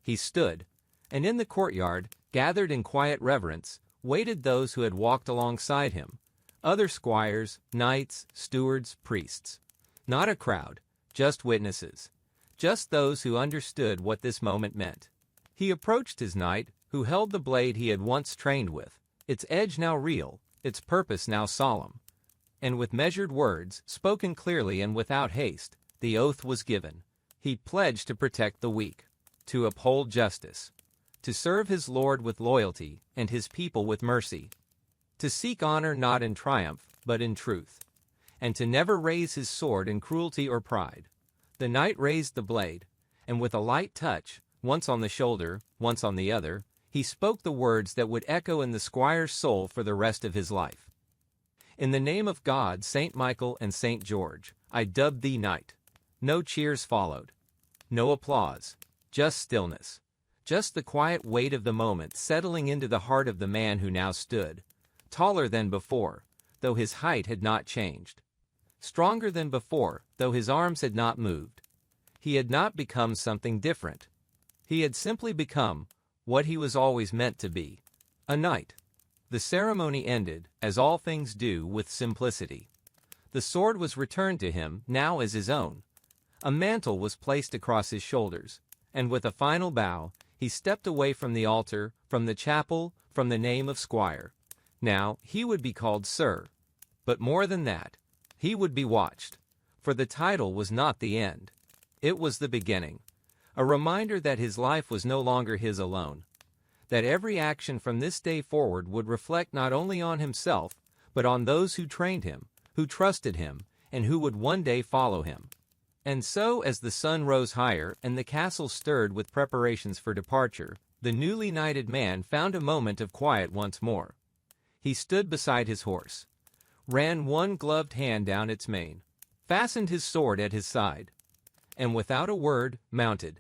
He stood, and in the courtyard, gathered in quiet reverence, waited those who had walked alongside him, other squires, knights, stewards, priests. Not a crowd, just witnesses, just those who understood what this moment meant. He approached his knight, who held the blade he had once trained with, its edge now real, its purpose now solemn. And with measured words, spoken clearly and without haste, the oath was given. He pledged to protect the weak, to uphold justice, to serve his lord with loyalty and his people with mercy, to seek honor not in triumph, but in truth, and to never raise his sword in cruelty or pride. The knight raised the blade, and with a light touch, once on the shoulder, once on the other, he spoke the words that would echo in the squire's soul for the rest of his life. In the name of God, Saint Michael and Saint George, I dub thee knight. No cheers followed. No applause. Just stillness. Just the quiet weight of the moment settling into the heart of the man who now stood, taller than before, though his height had not changed. Stronger than before, though his arms had not moved. He had not become something different. He had simply become what he was always meant to be, a knight. The ceremony ended, as all things do, with simplicity. The sword was returned to him, now as his own. A mantle was placed across his shoulders, and with a final bow, he stepped away from the altar, from the chapel, from the name of squire. Now, he would be called sir. But more than that, he would be watched. For the title was not the end. It was the beginning. A reminder that his life was no longer his alone. That every action from this day forward would reflect not only on himself, but on those who trained him, who trusted him, and who would one day follow him. And so, as the sun rose higher and the castle stirred with preparations for departure, the newly knighted man found a moment of quiet once more. He stood beside his horse, ran one gloved hand down its mane, fastened his sword at his side, and without a word, mounted.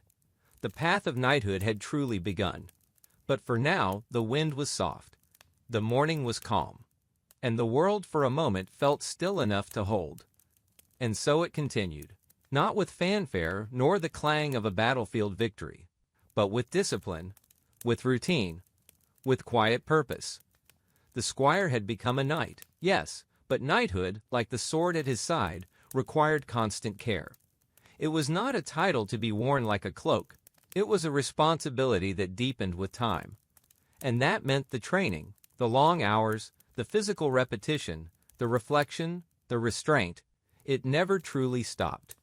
The path of knighthood had truly begun. But for now, the wind was soft. The morning was calm. And the world for a moment felt still enough to hold. And so it continued. Not with fanfare nor the clang of a battlefield victory, but with discipline, with routine, with quiet purpose. The squire had become a knight, yes, but knighthood, like the sword at his side, required constant care. It was not a title to be worn like a cloak. It was a responsibility that deepened with time. And that meant the training, the long hours, the physical repetition, the reflection, the restraint. It never truly stopped.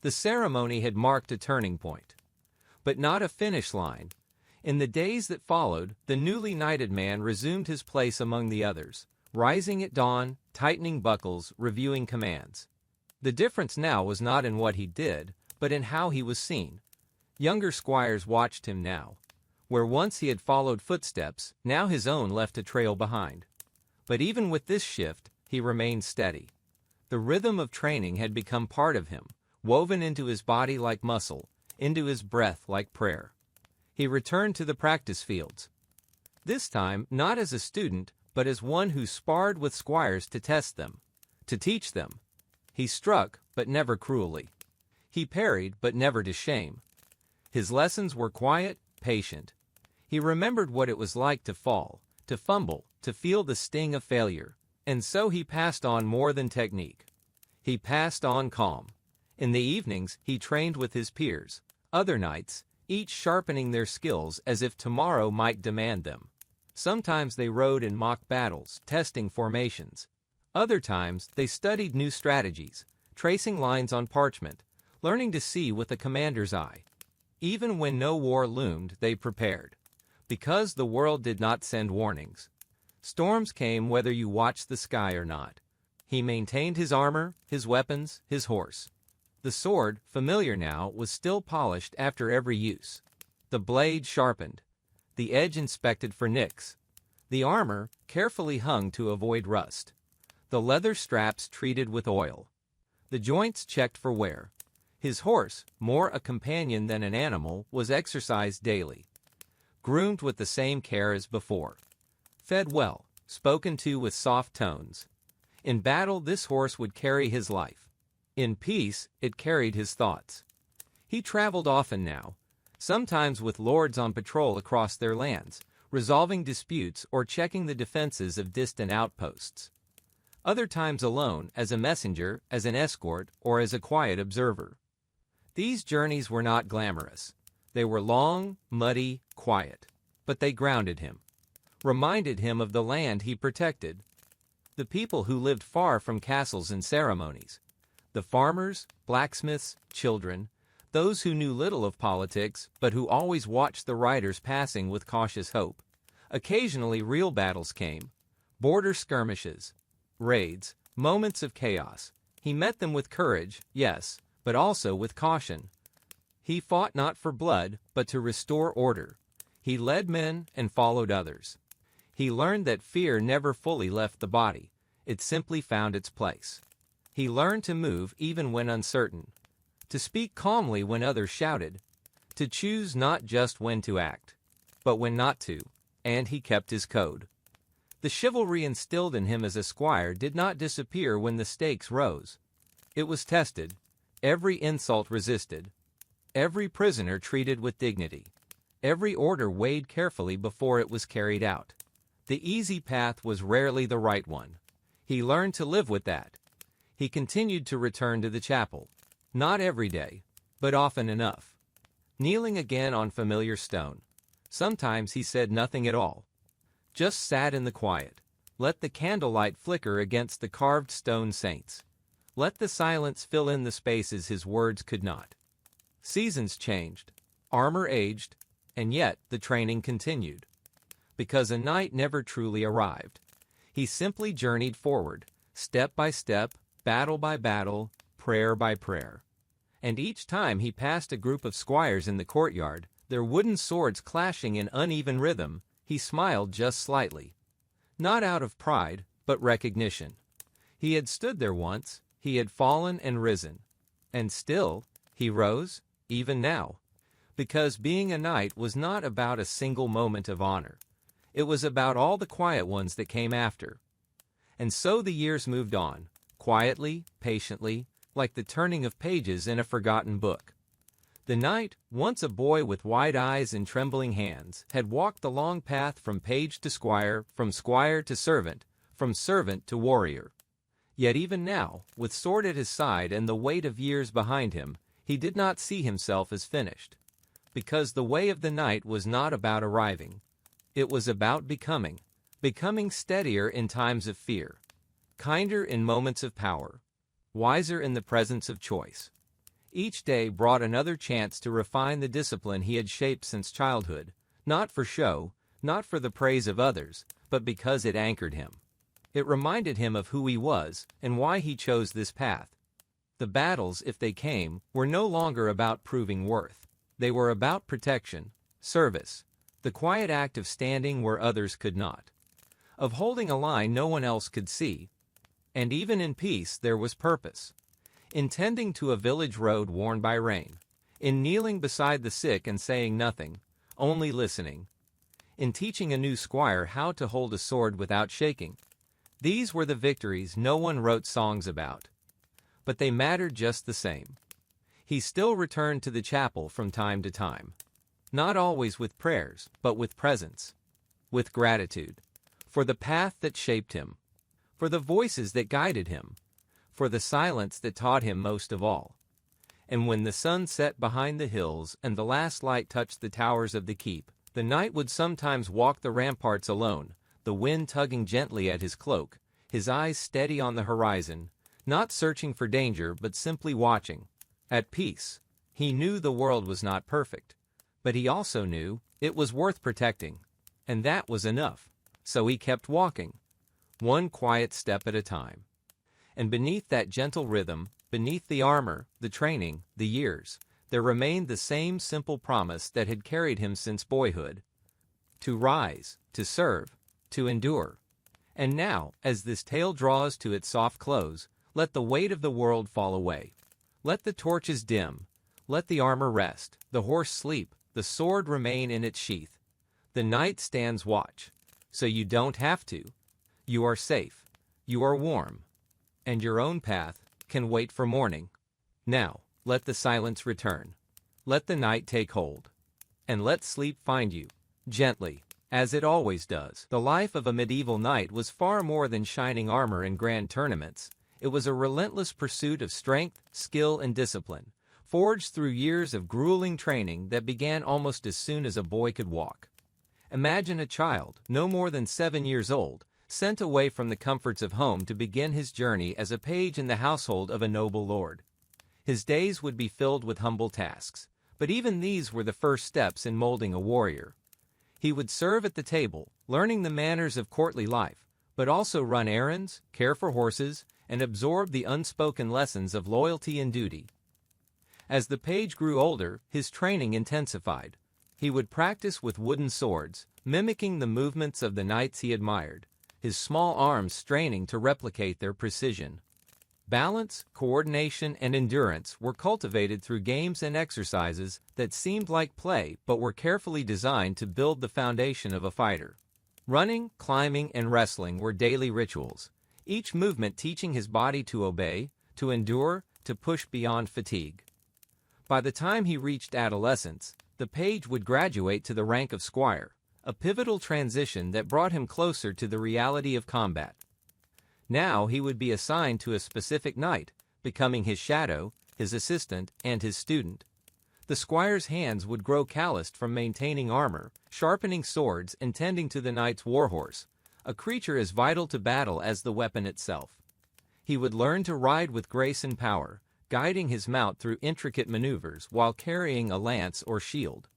The ceremony had marked a turning point, but not a finish line. In the days that followed, the newly knighted man resumed his place among the others, rising at dawn, tightening buckles, reviewing commands. The difference now was not in what he did, but in how he was seen. Younger squires watched him now. Where once he had followed footsteps, now his own left a trail behind. But even with this shift, he remained steady. The rhythm of training had become part of him, woven into his body like muscle, into his breath like prayer. He returned to the practice fields. This time, not as a student, but as one who sparred with squires to test them, to teach them, He struck, but never cruelly. He parried, but never to shame. His lessons were quiet, patient. He remembered what it was like to fall, to fumble, to feel the sting of failure. And so he passed on more than technique. He passed on calm. In the evenings, he trained with his peers. Other nights, each sharpening their skills as if tomorrow might demand them. Sometimes they rode in mock battles, testing formations. Other times, they studied new strategies, tracing lines on parchment, learning to see with a commander's eye. Even when no war loomed, they prepared. Because the world did not send warnings. Storms came whether you watched the sky or not. He maintained his armor, his weapons, his horse. The sword, familiar now, was still polished after every use. The blade sharpened. The edge inspected for nicks. The armor, carefully hung to avoid rust. The leather straps treated with oil. The joints checked for wear. His horse, more a companion than an animal, was exercised daily. Groomed with the same care as before. Fed well, spoken to with soft tones. In battle, this horse would carry his life. In peace, it carried his thoughts. He traveled often now, sometimes with lords on patrol across their lands, resolving disputes or checking the defenses of distant outposts. Other times alone, as a messenger, as an escort, or as a quiet observer. These journeys were not glamorous. They were long, muddy, quiet. But they grounded him. Reminded him of the land he protected. The people who lived far from castles and ceremonies. The farmers, blacksmiths, children, those who knew little of politics but who always watched the riders passing with cautious hope. Occasionally real battles came. Border skirmishes. Raids. Moments of chaos. He met them with courage, yes, but also with caution. He fought not for blood, but to restore order. He led men and followed others. He learned that fear never fully left the body. It simply found its place. He learned to move even when uncertain, to speak calmly when others shouted, to choose not just when to act, but when not to, and he kept his code. The chivalry instilled in him as a squire did not disappear when the stakes rose. It was tested, every insult resisted, every prisoner treated with dignity, every order weighed carefully before it was carried out. The easy path was rarely the right one. He learned to live with that. He continued to return to the chapel. Not every day, but often enough. Kneeling again on familiar stone. Sometimes he said nothing at all. Just sat in the quiet. Let the candlelight flicker against the carved stone saints. Let the silence fill in the spaces his words could not. Seasons changed. Armor aged. And yet the training continued. Because a night never truly arrived. He simply journeyed forward, step by step, battle by battle, prayer by prayer. And each time he passed a group of squires in the courtyard, their wooden swords clashing in uneven rhythm, he smiled just slightly. Not out of pride, but recognition. He had stood there once, he had fallen and risen. And still, he rose, even now. Because being a knight was not about a single moment of honor. It was about all the quiet ones that came after. And so the years moved on, quietly, patiently, like the turning of pages in a forgotten book. The knight, once a boy with wide eyes and trembling hands, had walked the long path from page to squire, from squire to servant, from servant to warrior. Yet even now, with sword at his side and the weight of years behind him, he did not see himself as finished. Because the way of the knight was not about arriving. It was about becoming. Becoming steadier in times of fear. Kinder in moments of power. Wiser in the presence of choice. Each day brought another chance to refine the discipline he had shaped since childhood, not for show, not for the praise of others, but because it anchored him. It reminded him of who he was and why he chose this path. The battles, if they came, were no longer about proving worth. They were about protection, service, the quiet act of standing where others could not, of holding a line no one else could see. And even in peace there was purpose. In tending to a village road worn by rain. In kneeling beside the sick and saying nothing, only listening. In teaching a new squire how to hold a sword without shaking. These were the victories no one wrote songs about. but they mattered just the same. He still returned to the chapel from time to time. Not always with prayers, but with presence. With gratitude. For the path that shaped him. For the voices that guided him. For the silence that taught him most of all. And when the sun set behind the hills and the last light touched the towers of the keep, the knight would sometimes walk the ramparts alone, the wind tugging gently at his cloak, his eyes steady on the horizon, not searching for danger but simply watching. At peace. He knew the world was not perfect, but he also knew it was worth protecting, and that was enough. So he kept walking, one quiet step at a time. And beneath that gentle rhythm, beneath the armor, the training, the years, there remained the same simple promise that had carried him since boyhood. To rise, to serve, to endure. And now, as this tale draws to its soft close, let the weight of the world fall away. Let the torches dim, let the armor rest, the horse sleep, the sword remain in its sheath. The knight stands watch, so you don't have to. You are safe, you are warm, and your own path can wait for morning. Now, let the silence return. Let the night take hold. And let sleep find you, gently, as it always does. The life of a medieval knight was far more than shining armor and grand tournaments. It was a relentless pursuit of strength, skill, and discipline, forged through years of grueling training that began almost as soon as a boy could walk. Imagine a child, no more than 7 years old, sent away from the comforts of home to begin his journey as a page in the household of a noble lord. His days would be filled with humble tasks, but even these were the first steps in molding a warrior. He would serve at the table, learning the manners of courtly life, but also run errands, care for horses, and absorb the unspoken lessons of loyalty and duty. As the page grew older, his training intensified. He would practice with wooden swords, mimicking the movements of the knights he admired, his small arms straining to replicate their precision. Balance, coordination, and endurance were cultivated through games and exercises that seemed like play but were carefully designed to build the foundation of a fighter. Running, climbing, and wrestling were daily rituals, each movement teaching his body to obey, to endure, to push beyond fatigue. By the time he reached adolescence, the page would graduate to the rank of squire, a pivotal transition that brought him closer to the reality of combat. Now he would be assigned to a specific knight, becoming his shadow, his assistant, and his student. The squire's hands would grow calloused from maintaining armor, sharpening swords, and tending to the knight's warhorse, a creature as vital to battle as the weapon itself. He would learn to ride with grace and power, guiding his mount through intricate maneuvers while carrying a lance or shield.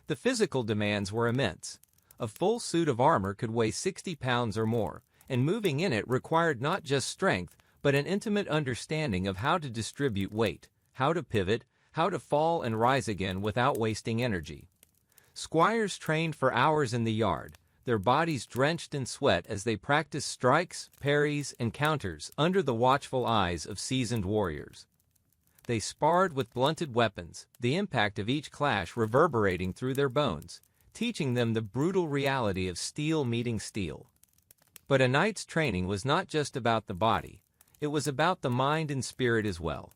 The physical demands were immense. A full suit of armor could weigh 60 pounds or more, and moving in it required not just strength, but an intimate understanding of how to distribute weight, how to pivot, how to fall and rise again without wasting energy. Squires trained for hours in the yard, their bodies drenched in sweat as they practiced strikes, parries, and counters under the watchful eyes of seasoned warriors. They sparred with blunted weapons, the impact of each clash reverberating through their bones, teaching them the brutal reality of steel meeting steel. But a knight's training was not just about the body, it was about the mind and spirit as well.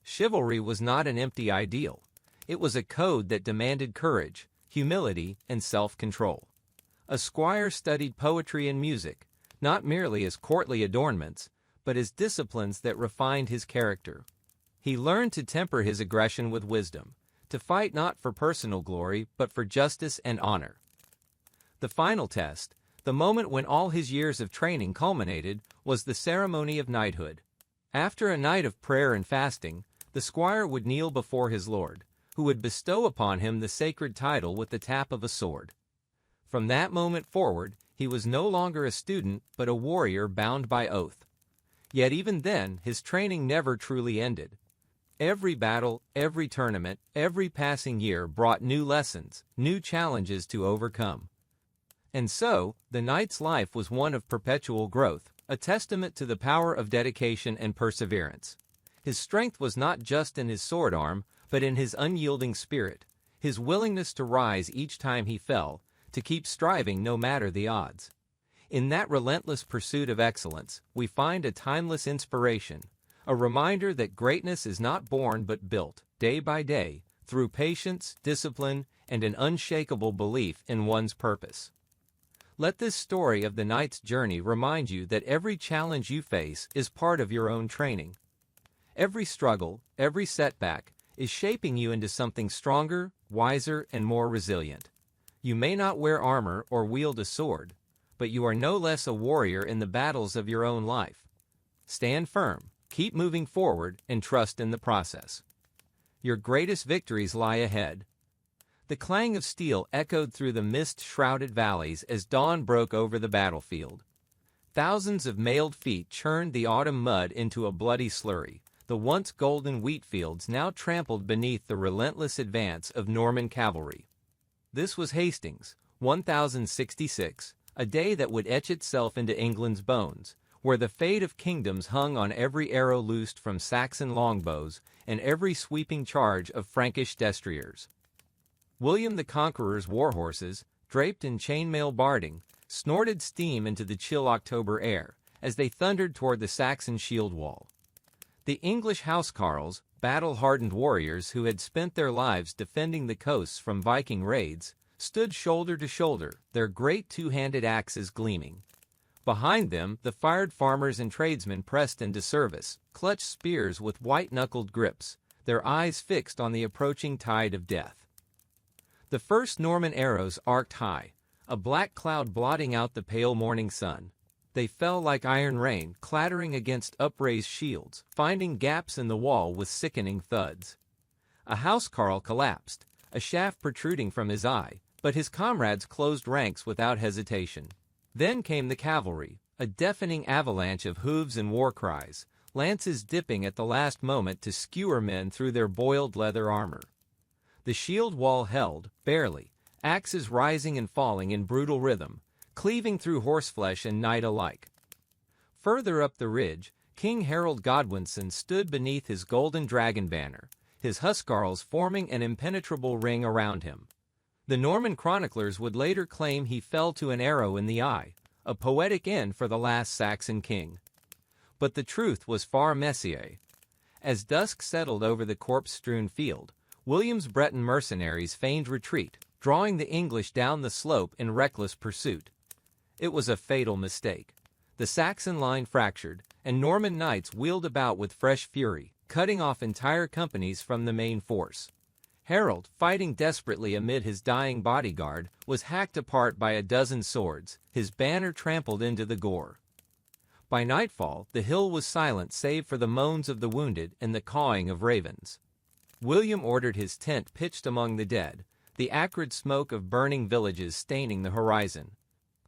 Chivalry was not an empty ideal. It was a code that demanded courage, humility, and self-control. A squire studied poetry and music, not merely as courtly adornments, but as disciplines that refined his character. He learned to temper his aggression with wisdom, to fight not for personal glory, but for justice and honor. The final test, the moment when all his years of training culminated, was the ceremony of knighthood. After a night of prayer and fasting, the squire would kneel before his lord, who would bestow upon him the sacred title with the tap of a sword. From that moment forward, he was no longer a student but a warrior bound by oath. Yet even then, his training never truly ended. Every battle, every tournament, every passing year brought new lessons, new challenges to overcome. And so, the knight's life was one of perpetual growth, a testament to the power of dedication and perseverance. His strength was not just in his sword arm, but in his unyielding spirit, his willingness to rise each time he fell, to keep striving no matter the odds. In that relentless pursuit of excellence, we find a timeless inspiration, A reminder that greatness is not born but built, day by day, through patience, discipline, and an unshakable belief in one's purpose. Let this story of the knight's journey remind you that every challenge you face is part of your own training. Every struggle, every setback, is shaping you into something stronger, wiser, and more resilient. You may not wear armor or wield a sword, but you are no less a warrior in the battles of your own life. Stand firm, keep moving forward, and trust in the process. Your greatest victories lie ahead. The clang of steel echoed through the mist-shrouded valleys as dawn broke over the battlefield. Thousands of mailed feet churned the autumn mud into a bloody slurry, the once golden wheat fields now trampled beneath the relentless advance of Norman cavalry. This was Hastings, 1066, a day that would etch itself into England's bones, where the fate of kingdoms hung on every arrow loosed from Saxon longbows and every sweeping charge of Frankish destriers. William the Conqueror's warhorses, draped in chainmail barding, snorted steam into the chill October air as they thundered toward the Saxon shield wall. The English housecarls, battle-hardened warriors who had spent their lives defending the coasts from Viking raids, stood shoulder to shoulder, their great two-handed axes gleaming. Behind them, the fired farmers and tradesmen pressed into service, clutched spears with white-knuckled grips, their eyes fixed on the approaching tide of death. The first Norman arrows arced high, a black cloud blotting out the pale morning sun. They fell like iron rain, clattering against upraised shields, finding gaps in the wall with sickening thuds. A housecarl collapsed, a shaft protruding from his eye, but his comrades closed ranks without hesitation. Then came the cavalry, a deafening avalanche of hooves and war cries, lances dipping at the last moment to skewer men through their boiled leather armor. The shield wall held, barely, axes rising and falling in brutal rhythm, cleaving through horseflesh and knight alike. Further up the ridge, King Harold Godwinson stood beneath his golden dragon banner, his huscarls forming an impenetrable ring around him. The Norman chroniclers would later claim he fell to an arrow in the eye, a poetic end for the last Saxon king. But the truth was far messier. As dusk settled over the corpse-strewn field, William's Breton mercenaries feigned retreat, drawing the English down the slope in reckless pursuit. It was a fatal mistake. The Saxon line fractured, and Norman knights wheeled about with fresh fury, cutting off entire companies from the main force. Harold, fighting desperately amid his dying bodyguard, was hacked apart by a dozen swords, his banner trampled into the gore. By nightfall, the hill was silent save for the moans of the wounded and the cawing of ravens. William ordered his tent pitched among the dead, the acrid smoke of burning villages staining the horizon.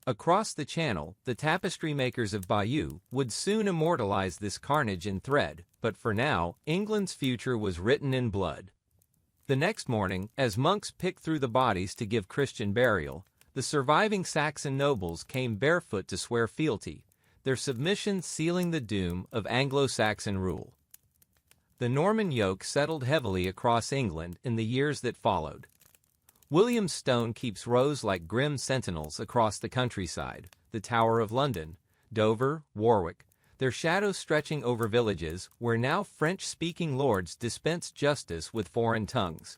Across the channel, the tapestry makers of Bayeux would soon immortalize this carnage in thread, but for now, England's future was written in blood. The next morning, as monks picked through the bodies to give Christian burial, the surviving Saxon nobles came barefoot to swear fealty, their submission sealing the doom of Anglo-Saxon rule. The Norman yoke settled heavily across England in the years that followed. William's stone keeps rows like grim sentinels across the countryside, the Tower of London, Dover, Warwick, their shadows stretching over villages where now French-speaking lords dispense justice with foreign tongues.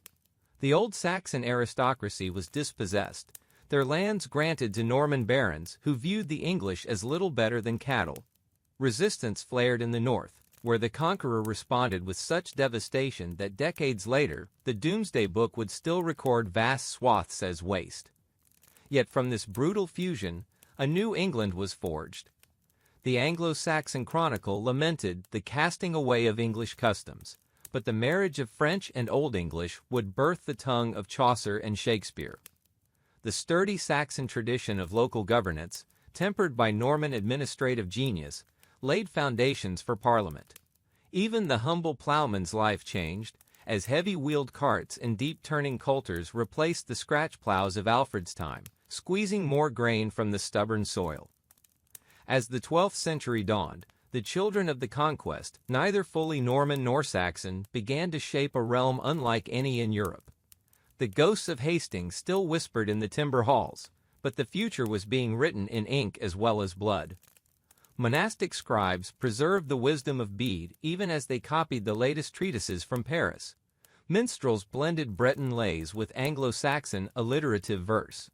The old Saxon aristocracy was dispossessed, their lands granted to Norman barons who viewed the English as little better than cattle. Resistance flared in the north, where the conqueror responded with such devastation that decades later, the Doomsday Book would still record vast swaths as waste. Yet from this brutal fusion, a new England was forged. The Anglo-Saxon Chronicle lamented the casting away of English customs, but the marriage of French and Old English would birth the tongue of Chaucer and Shakespeare. The sturdy Saxon tradition of local governance, tempered by Norman administrative genius, laid foundations for Parliament. Even the humble ploughman's life changed, as heavy-wheeled carts and deep-turning coulters replaced the scratch ploughs of Alfred's time, squeezing more grain from the stubborn soil. As the 12th century dawned, the children of the conquest, neither fully Norman nor Saxon, began to shape a realm unlike any in Europe. The ghosts of Hastings still whispered in the timber halls, but the future was being written in ink as well as blood. Monastic scribes preserved the wisdom of Bede even as they copied the latest treatises from Paris. Minstrels blended Breton lays with Anglo-Saxon alliterative verse.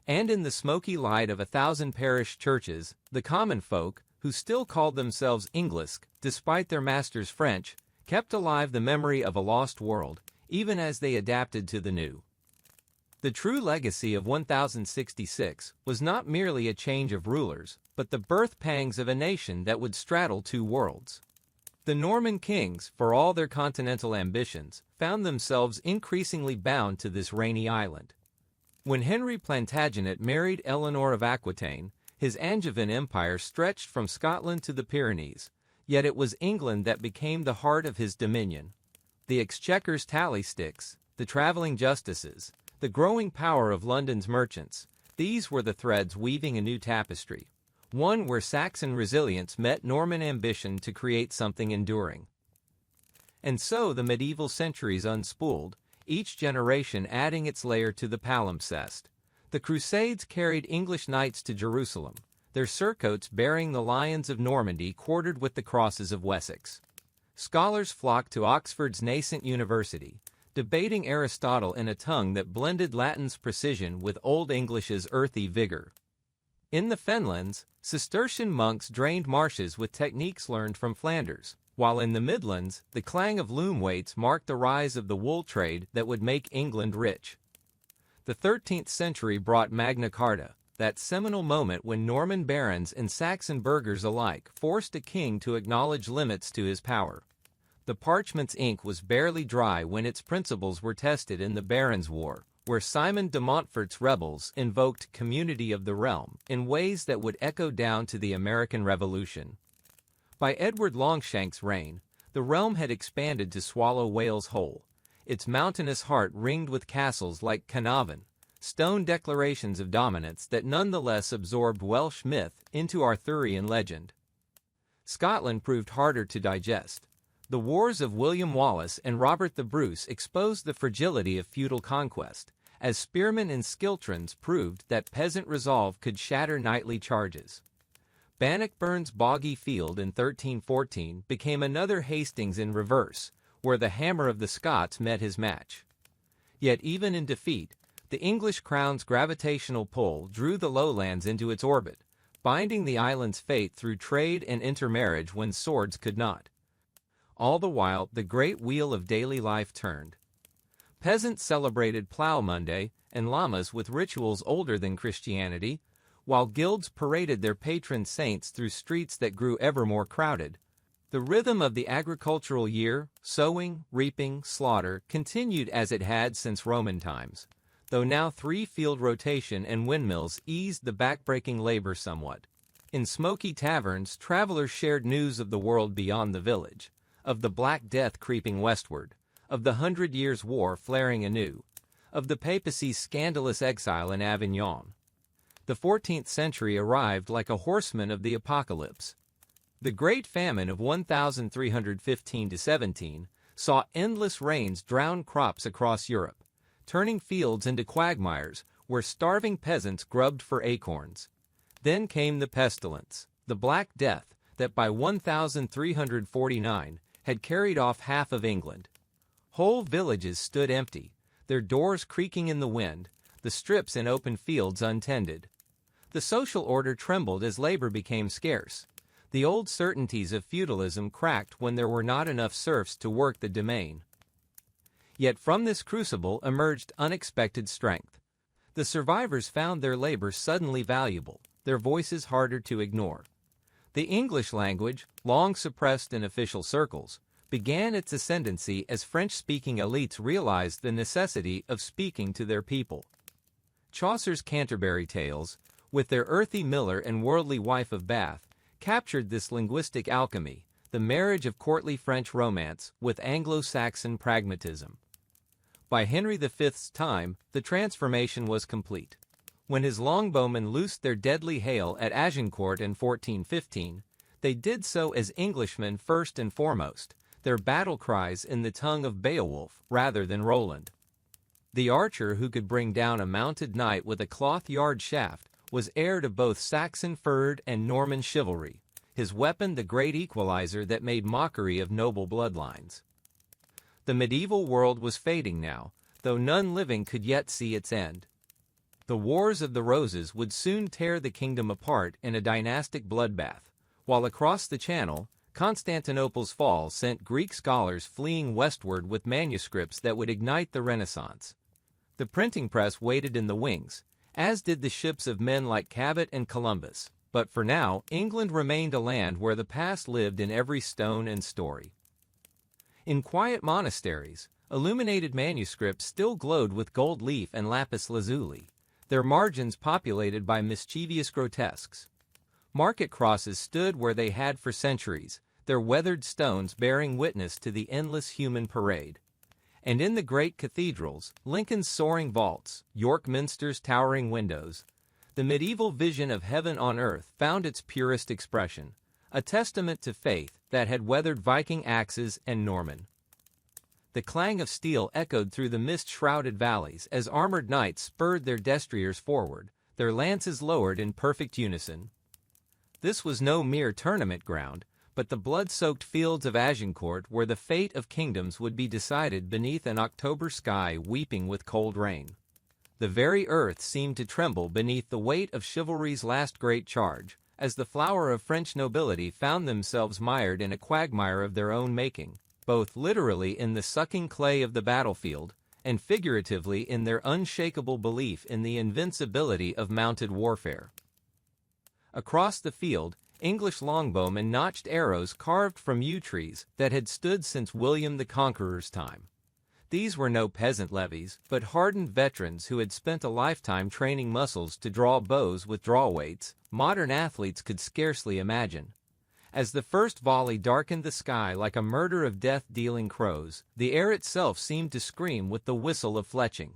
And in the smoky light of 1,000 parish churches, the common folk, who still called themselves English despite their master's French, kept alive the memory of a lost world, even as they adapted to the new. The true legacy of 1066 was not merely a change of rulers, but the birth pangs of a nation that would straddle two worlds. The Norman kings, for all their continental ambitions, found themselves increasingly bound to this rainy island. When Henry Plantagenet married Eleanor of Aquitaine, his Angevin empire stretched from Scotland to the Pyrenees, yet it was England that became the heart of his dominion. The exchequer's tally sticks, the travelling justices, the growing power of London's merchants, these were the threads weaving a new tapestry, one where Saxon resilience met Norman ambition to create something enduring. And so the medieval centuries unspooled, each generation adding its layer to the palimpsest. The Crusades carried English knights to Jerusalem, their surcoats bearing the lions of Normandy quartered with the crosses of Wessex. Scholars flocked to Oxford's nascent university, debating Aristotle in a tongue that blended Latin's precision with Old English's earthy vigor. In the fenlands, Cistercian monks drained marshes with techniques learned from Flanders, while in the Midlands, the clang of loom weights marked the rise of the wool trade that would make England rich. The 13th century brought Magna Carta, that seminal moment when Norman barons and Saxon burghers alike forced a king to acknowledge limits to his power. The parchment's ink was barely dry when its principles were tested in the Barons' War, where Simon de Montfort's rebels invoked community of the realm in ways that would echo down to the American Revolution. By Edward Longshank's reign, the realm had expanded to swallow Wales whole, its mountainous heart ringed with castles like Carnarvon, stone declarations of dominance that nonetheless absorbed Welsh myth into Arthurian legend. Scotland proved harder to digest. The wars of William Wallace and Robert the Bruce exposed the fragility of feudal conquest, as spearmen and schiltrons proved that peasant resolve could shatter knightly charges. Bannockburn's boggy field in 1314 became another Hastings in reverse, where the hammer of the Scots met his match. Yet even in defeat, the English crown's gravitational pull drew the lowlands into its orbit, binding the island's fate through trade and intermarriage when swords could not. All the while, the great wheel of daily life turned. Peasants celebrated Plough Monday and Lammas with rituals older than Christianity, while guilds paraded their patron saints through streets that grew ever more crowded. The rhythm of the agricultural year, sowing, reaping, slaughter, continued as it had since Roman times, though now 3-field rotation and windmills eased the backbreaking labor somewhat. In smoky taverns, travelers shared news of the world beyond the village, of the Black Death creeping westward, of the 100 Years' War flaring anew, of the papacy's scandalous exile in Avignon. The 14th century arrived like a horseman of the apocalypse. The Great Famine of 1315–17 saw endless rains drown crops across Europe, turning fields into quagmires where starving peasants grubbed for acorns. Then came the pestilence, the Black Death, that by 1349 had carried off half of England. Whole villages stood empty, their doors creaking in the wind, the strips and open fields untended. The social order trembled as labor became scarce. The old certainties of feudalism cracked when there were not enough serfs to work the domain. Yet from this crucible emerged unexpected strength. The survivors found their labor suddenly valuable, their voices harder to ignore. The English language, long suppressed in official circles, began its ascendancy as French-speaking elites realized the necessity of speaking to their people. Chaucer's Canterbury Tales, with their earthy miller and worldly wife of Bath, captured this linguistic alchemy, the marriage of courtly French romance with Anglo-Saxon pragmatism. By Henry V's time, the transformation was complete. When his longbowmen loosed their deadly hail at Agincourt in 1415, they did so as Englishmen first and foremost, their battle cries in the tongue of Beowulf rather than Roland. The archer who could bring down a mounted knight with a cloth-yard shaft was heir to both Saxon fyrd and Norman chivalry, his weapon the great equalizer that made mockery of noble bloodlines. The medieval world was fading now, though none living could yet see its end. The Wars of the Roses would soon tear the kingdom apart in a dynastic bloodbath, while across the Channel, Constantinople's fall sent Greek scholars fleeing westward with manuscripts that would ignite the Renaissance. The printing press waited in the wings, as did the ships of men like Cabot and Columbus, but for now, England remained a land where the past lived in every stone and story. In quiet monasteries, illuminated manuscripts still glowed with gold leaf and lapis lazuli, their margins populated by mischievous grotesques. Market crosses stood where they had for centuries, their weathered stones bearing witness to the endless human parade. And in the great cathedrals, Lincoln's soaring vaults, York Minster's towering windows, the medieval vision of heaven on earth found its purest expression, a testament to faith that had weathered Viking axes and Norman. The clang of steel echoed through the mist-shrouded valleys as armored knights spurred their destriers forward, their lances lowered in perfect unison. This was no mere tournament ground, but the blood-soaked fields of Agincourt where the fate of kingdoms would be decided beneath an October sky weeping with cold rain. The very earth seemed to tremble beneath the weight of chivalry's last great charge, as the flower of French nobility found themselves mired in a quagmire of their own making, both literally in the sucking clay of the battlefield, and figuratively in their unshakable belief in the invincibility of mounted warfare. Across the field, English longbowmen notched arrows carved from yew trees that had stood since William the Conqueror's time. These were no peasant levies, but hardened veterans who had spent a lifetime training muscles to draw bows with draw weights modern athletes could scarcely imagine. As the first volley darkened the sky like a murder of death-dealing crows, the air itself seemed to scream with the whistle of fletching.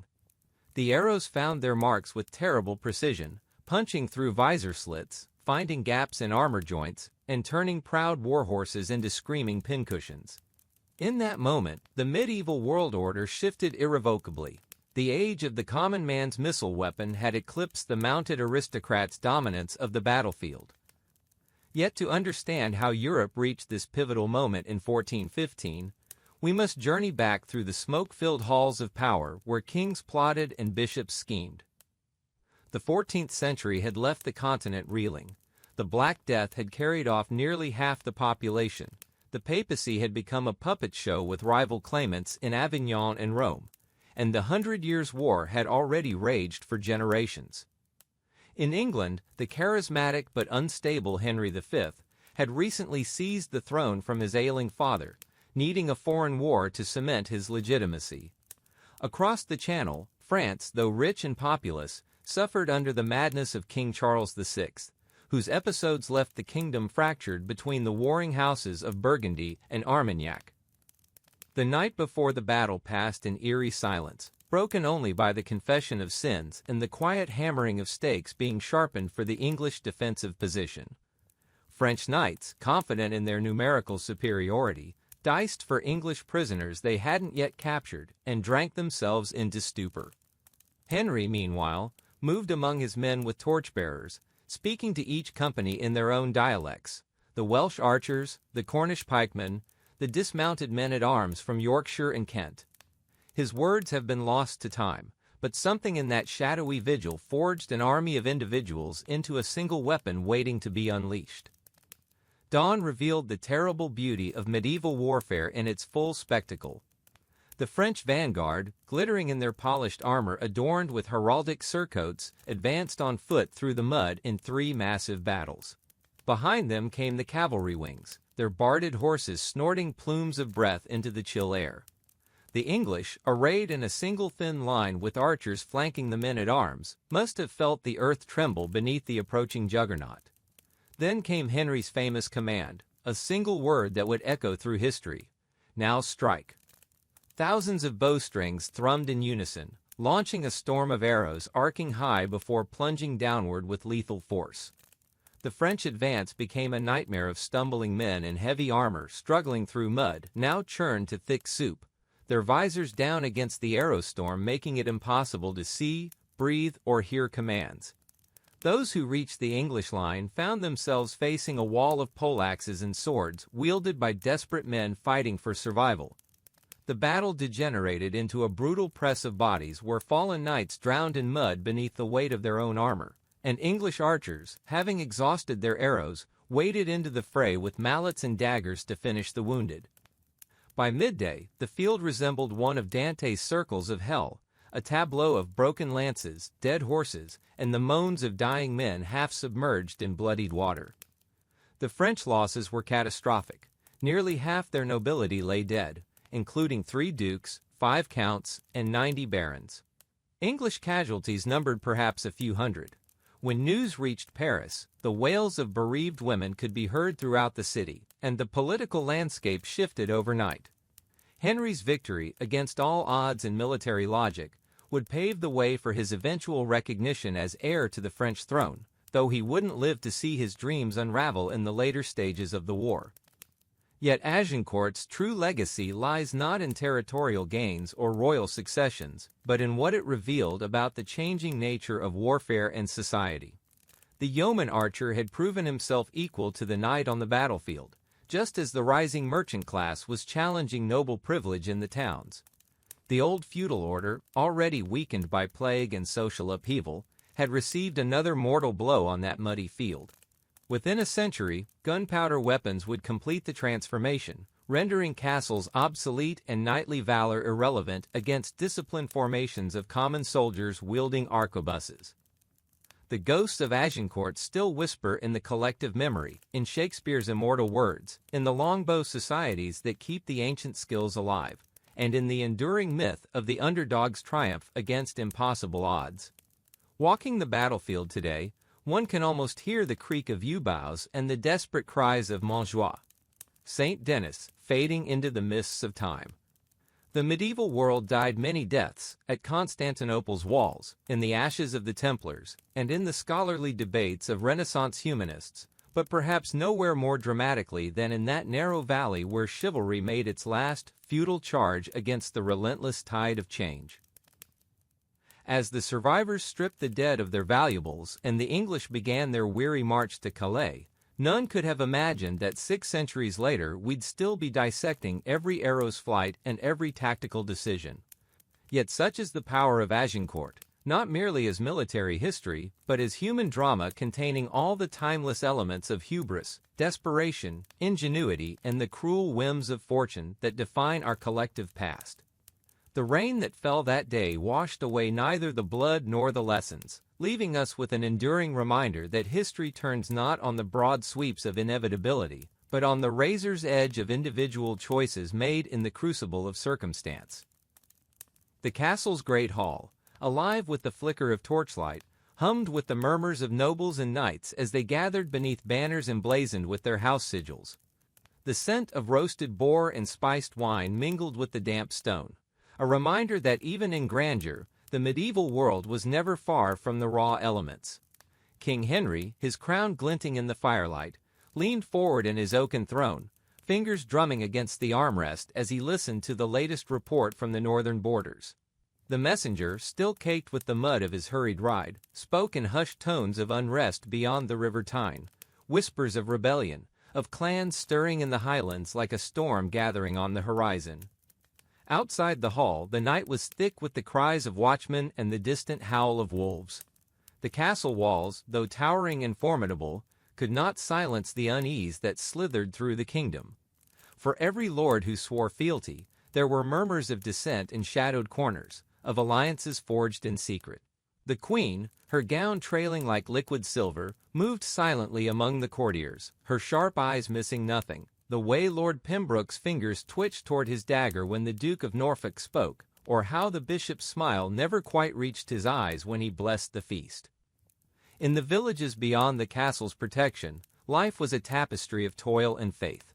The arrows found their marks with terrible precision, punching through visor slits, finding gaps in armor joints, and turning proud warhorses into screaming pincushions. In that moment, the medieval world order shifted irrevocably. The age of the common man's missile weapon had eclipsed the mounted aristocrat's dominance of the battlefield. Yet to understand how Europe reached this pivotal moment in 1415, we must journey back through the smoke-filled halls of power where kings plotted and bishops schemed. The 14th century had left the continent reeling. The Black Death had carried off nearly half the population. The papacy had become a puppet show with rival claimants in Avignon and Rome, and the 100 Years' War had already raged for generations. In England, the charismatic but unstable Henry V had recently seized the throne from his ailing father, needing a foreign war to cement his legitimacy. Across the Channel, France, though rich and populous, suffered under the madness of King Charles VI, whose episodes left the kingdom fractured between the warring houses of Burgundy and Armagnac. The night before the battle passed in eerie silence, broken only by the confession of sins and the quiet hammering of stakes being sharpened for the English defensive position. French knights, confident in their numerical superiority, diced for English prisoners they hadn't yet captured and drank themselves into stupor. Henry, meanwhile, moved among his men with torchbearers, speaking to each company in their own dialects, the Welsh archers, the Cornish pikemen, the dismounted men-at-arms from Yorkshire and Kent. His words have been lost to time, but something in that shadowy vigil forged an army of individuals into a single weapon waiting to be unleashed. Dawn revealed the terrible beauty of medieval warfare in its full spectacle. The French vanguard, glittering in their polished armor adorned with heraldic surcoats, advanced on foot through the mud in 3 massive battles. Behind them came the cavalry wings, their barded horses snorting plumes of breath into the chill air. The English, arrayed in a single thin line with archers flanking the men-at-arms, must have felt the earth tremble beneath the approaching juggernaut. Then came Henry's famous command, a single word that would echo through history: "Now strike." Thousands of bowstrings thrummed in unison, launching a storm of arrows arcing high before plunging downward with lethal force. The French advance became a nightmare of stumbling men in heavy armor struggling through mud now churned to thick soup, their visors down against the arrow storm making it impossible to see, breathe, or hear commands. Those who reached the English line found themselves facing a wall of poleaxes and swords wielded by desperate men fighting for survival. The battle degenerated into a brutal press of bodies where fallen knights drowned in mud beneath the weight of their own armor, and English archers, having exhausted their arrows, waded into the fray with mallets and daggers to finish the wounded. By midday, the field resembled one of Dante's circles of hell, a tableau of broken lances, dead horses, and the moans of dying men half submerged in bloodied water. The French losses were catastrophic. Nearly half their nobility lay dead, including 3 dukes, 5 counts, and 90 barons. English casualties numbered perhaps a few hundred. When news reached Paris, the wails of bereaved women could be heard throughout the city, and the political landscape shifted overnight. Henry's victory, against all odds and military logic, would pave the way for his eventual recognition as heir to the French throne, though he wouldn't live to see his dreams unravel in the later stages of the war. Yet Agincourt's true legacy lies not in territorial gains or royal successions, but in what it revealed about the changing nature of warfare and society. The yeoman archer had proven himself equal to the knight on the battlefield, just as the rising merchant class was challenging noble privilege in the towns. The old feudal order, already weakened by plague and social upheaval, had received another mortal blow on that muddy field. Within a century, gunpowder weapons would complete the transformation, rendering castles obsolete and knightly valor irrelevant against disciplined formations of common soldiers wielding arquebuses. The ghosts of Agincourt still whisper in the collective memory, in Shakespeare's immortal words, in the longbow societies that keep the ancient skills alive, and in the enduring myth of the underdog's triumph against impossible odds. Walking the battlefield today, one can almost hear the creak of yew-boughs and the desperate cries of Montjoie. St. Denis, fading into the mists of time. The medieval world died many deaths, at Constantinople's walls, in the ashes of the Templars, and in the scholarly debates of Renaissance humanists, but perhaps nowhere more dramatically than in that narrow valley where chivalry made its last, futile charge against the relentless tide of change. As the survivors stripped the dead of their valuables and the English began their weary march to Calais, none could have imagined that 6 centuries later we'd still be dissecting every arrow's flight and every tactical decision. Yet such is the power of Agincourt, not merely as military history, but as human drama containing all the timeless elements of hubris, desperation, ingenuity, and the cruel whims of fortune that define our collective past. The rain that fell that day washed away neither the blood nor the lessons, leaving us with an enduring reminder that history turns not on the broad sweeps of inevitability, but on the razor's edge of individual choices made in the crucible of circumstance. The castle's great hall, alive with the flicker of torchlight, hummed with the murmurs of nobles and knights as they gathered beneath banners emblazoned with their house sigils. The scent of roasted boar and spiced wine mingled with the damp stone, a reminder that even in grandeur, the medieval world was never far from the raw elements. King Henry, his crown glinting in the firelight, leaned forward in his oaken throne, fingers drumming against the armrest as he listened to the latest report from the northern borders. The messenger, still caked with the mud of his hurried ride, spoke in hushed tones of unrest beyond the River Tyne, whispers of rebellion, of clans stirring in the highlands like a storm gathering on the horizon. Outside the hall, the night was thick with the cries of watchmen and the distant howl of wolves. The castle walls, though towering and formidable, could not silence the unease that slithered through the kingdom. For every lord who swore fealty, there were murmurs of dissent in shadowed corners, of alliances forged in secret. The queen, her gown trailing like liquid silver, moved silently among the courtiers, her sharp eyes missing nothing, the way Lord Pembroke's fingers twitched toward his dagger when the Duke of Norfolk spoke, or how the bishop's smile never quite reached his eyes when he blessed the feast. In the villages beyond the castle's protection, life was a tapestry of toil and faith.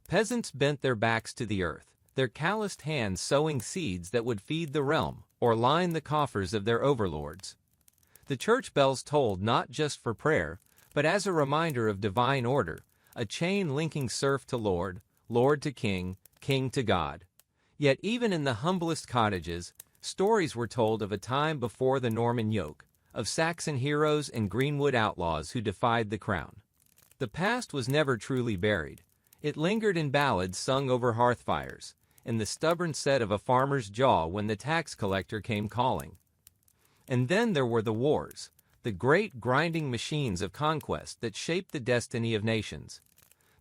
Peasants bent their backs to the earth, their calloused hands sowing seeds that would feed the realm, or line the coffers of their overlords. The church bells tolled not just for prayer, but as a reminder of divine order, a chain linking serf to lord, lord to king, king to God. Yet even in the humblest cottages, stories were told of a time before the Norman yoke, of Saxon heroes and greenwood outlaws who defied the crown. The past was never truly buried. It lingered in ballads sung over hearth fires, in the stubborn set of a farmer's jaw when the tax collector came calling. And then there were the wars, the great grinding machines of conquest that shaped the destiny of nations.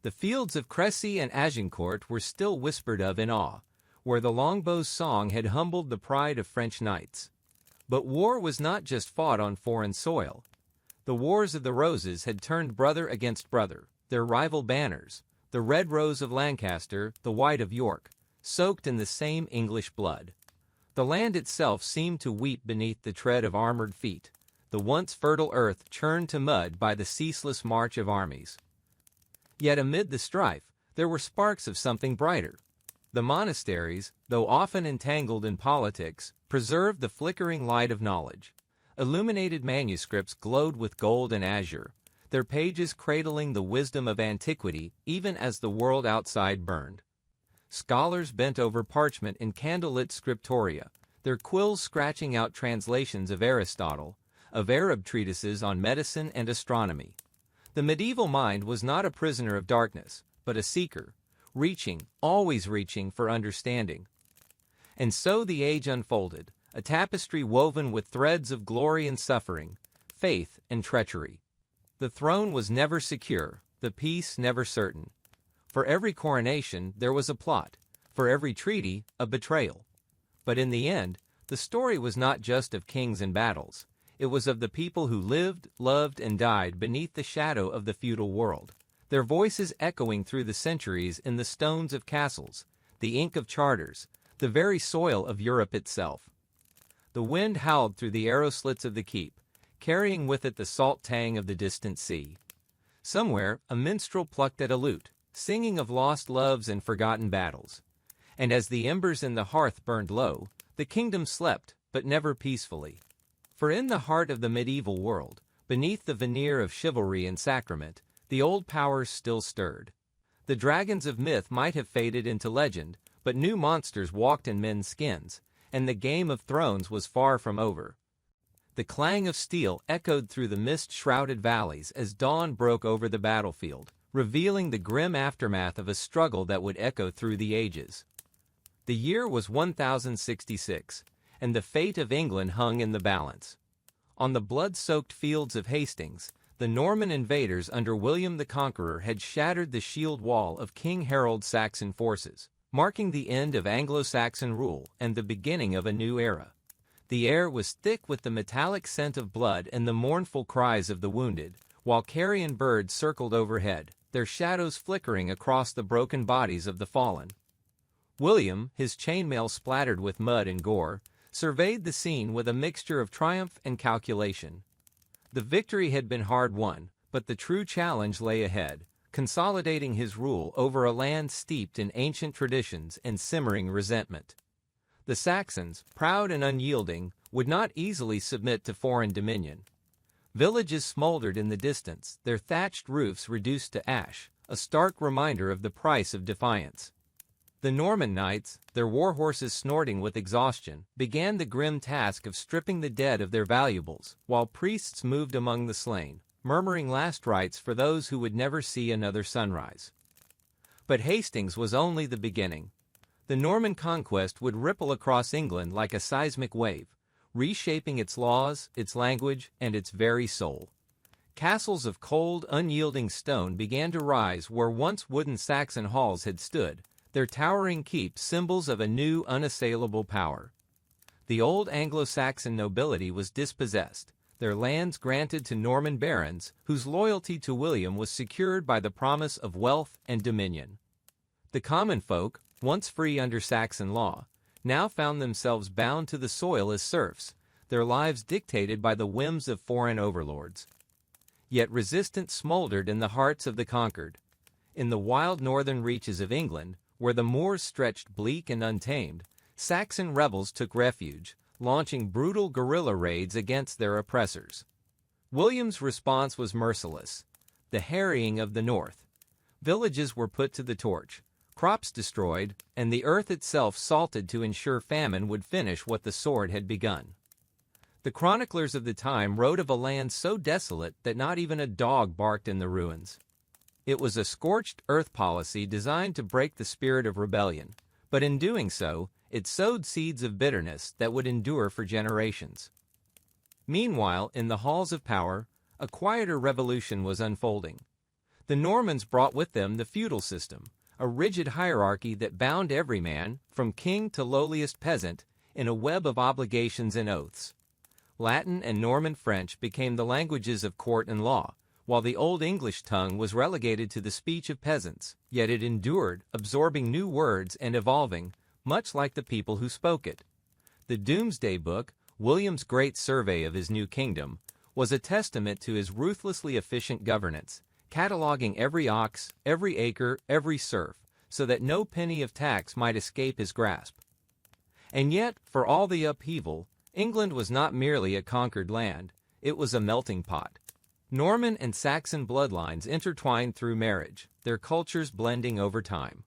The fields of Crécy and Agincourt were still whispered of in awe, where the longbow's song had humbled the pride of French knights. But war was not just fought on foreign soil. The Wars of the Roses had turned brother against brother, their rival banners, the red rose of Lancaster, the white of York, soaked in the same English blood. The land itself seemed to weep beneath the tread of armored feet, the once fertile earth churned to mud by the ceaseless march of armies. Yet amid the strife, there were sparks of something brighter. The monasteries, though often entangled in politics, preserved the flickering light of knowledge. Illuminated manuscripts glowed with gold and azure, their pages cradling the wisdom of antiquity even as the world outside burned. Scholars bent over parchment in candlelit scriptoria, their quills scratching out translations of Aristotle, of Arab treatises on medicine and astronomy. The medieval mind was not a prisoner of darkness, but a seeker, reaching, always reaching for understanding. And so the age unfolded, a tapestry woven with threads of glory and suffering, faith and treachery. The throne was never secure, the peace never certain. For every coronation there was a plot, for every treaty a betrayal. But in the end, the story was not just of kings and battles. It was of the people who lived, loved, and died beneath the shadow of the feudal world, their voices echoing through the centuries in the stones of castles, the ink of charters, the very soil of Europe itself. The wind howled through the arrow slits of the keep, carrying with it the salt tang of the distant sea. Somewhere, a minstrel plucked at a lute, singing of lost loves and forgotten battles. And as the embers in the hearth burned low, the kingdom slept, but never peacefully. For in the heart of the medieval world, beneath the veneer of chivalry and sacrament, the old powers still stirred. The dragons of myth might have faded into legend, but new monsters walked in men's skins, and the game of thrones was far from over. The clang of steel echoed through the mist-shrouded valleys as dawn broke over the battlefield, revealing the grim aftermath of a struggle that would echo through the ages. The year was 1066, and the fate of England hung in the balance. On the blood-soaked fields of Hastings, the Norman invaders under William the Conqueror had shattered the shield wall of King Harold's Saxon forces, marking the end of Anglo-Saxon rule and the beginning of a new era. The air was thick with the metallic scent of blood and the mournful cries of the wounded, while carrion birds circled overhead, their shadows flickering across the broken bodies of the fallen. William, his chainmail splattered with mud and gore, surveyed the scene with a mixture of triumph and calculation. The victory had been hard won, but the true challenge lay ahead, consolidating his rule over a land steeped in ancient traditions and simmering resentment. The Saxons, proud and unyielding, would not easily submit to foreign dominion. Villages smoldered in the distance, their thatched roofs reduced to ash, a stark reminder of the price of defiance. The Norman knights, their war horses snorting with exhaustion, began the grim task of stripping the dead of their valuables, while priests moved among the slain, murmuring last rites for those who would never see another sunrise. But Hastings was only the beginning. The Norman conquest would ripple across England like a seismic wave, reshaping its laws, its language, and its very soul. Castles of cold, unyielding stone began to rise where once wooden Saxon halls had stood, their towering keeps symbols of a new, unassailable power. The old Anglo-Saxon nobility was dispossessed, their lands granted to Norman barons, whose loyalty to William was secured by the promise of wealth and dominion. The common folk, once free under Saxon law, now found themselves bound to the soil as serfs, their lives dictated by the whims of foreign overlords. Yet resistance smoldered in the hearts of the conquered. In the wild northern reaches of England, where the moors stretched bleak and untamed, Saxon rebels took refuge, launching brutal guerrilla raids against their oppressors. William's response was merciless: the harrying of the north. Villages were put to the torch, crops destroyed, and the earth itself salted to ensure famine would finish what the sword had begun. The chroniclers of the time wrote of a land so desolate that not even a dog barked in the ruins. It was a scorched earth policy designed to break the spirit of rebellion, but in doing so, it sowed seeds of bitterness that would endure for generations. Meanwhile, in the halls of power, a quieter revolution was unfolding. The Normans brought with them the feudal system, a rigid hierarchy that bound every man, from king to lowliest peasant, in a web of obligations and oaths. Latin and Norman French became the languages of court and law, while the Old English tongue was relegated to the speech of peasants, yet it endured, absorbing new words and evolving, much like the people who spoke it. The Doomsday Book, William's great survey of his new kingdom, was a testament to his ruthlessly efficient governance, cataloging every ox, every acre, every serf, so that no penny of tax might escape his grasp. And yet, for all the upheaval, England was not merely a conquered land, it was a melting pot. Norman and Saxon bloodlines intertwined through marriage, their cultures blending over time.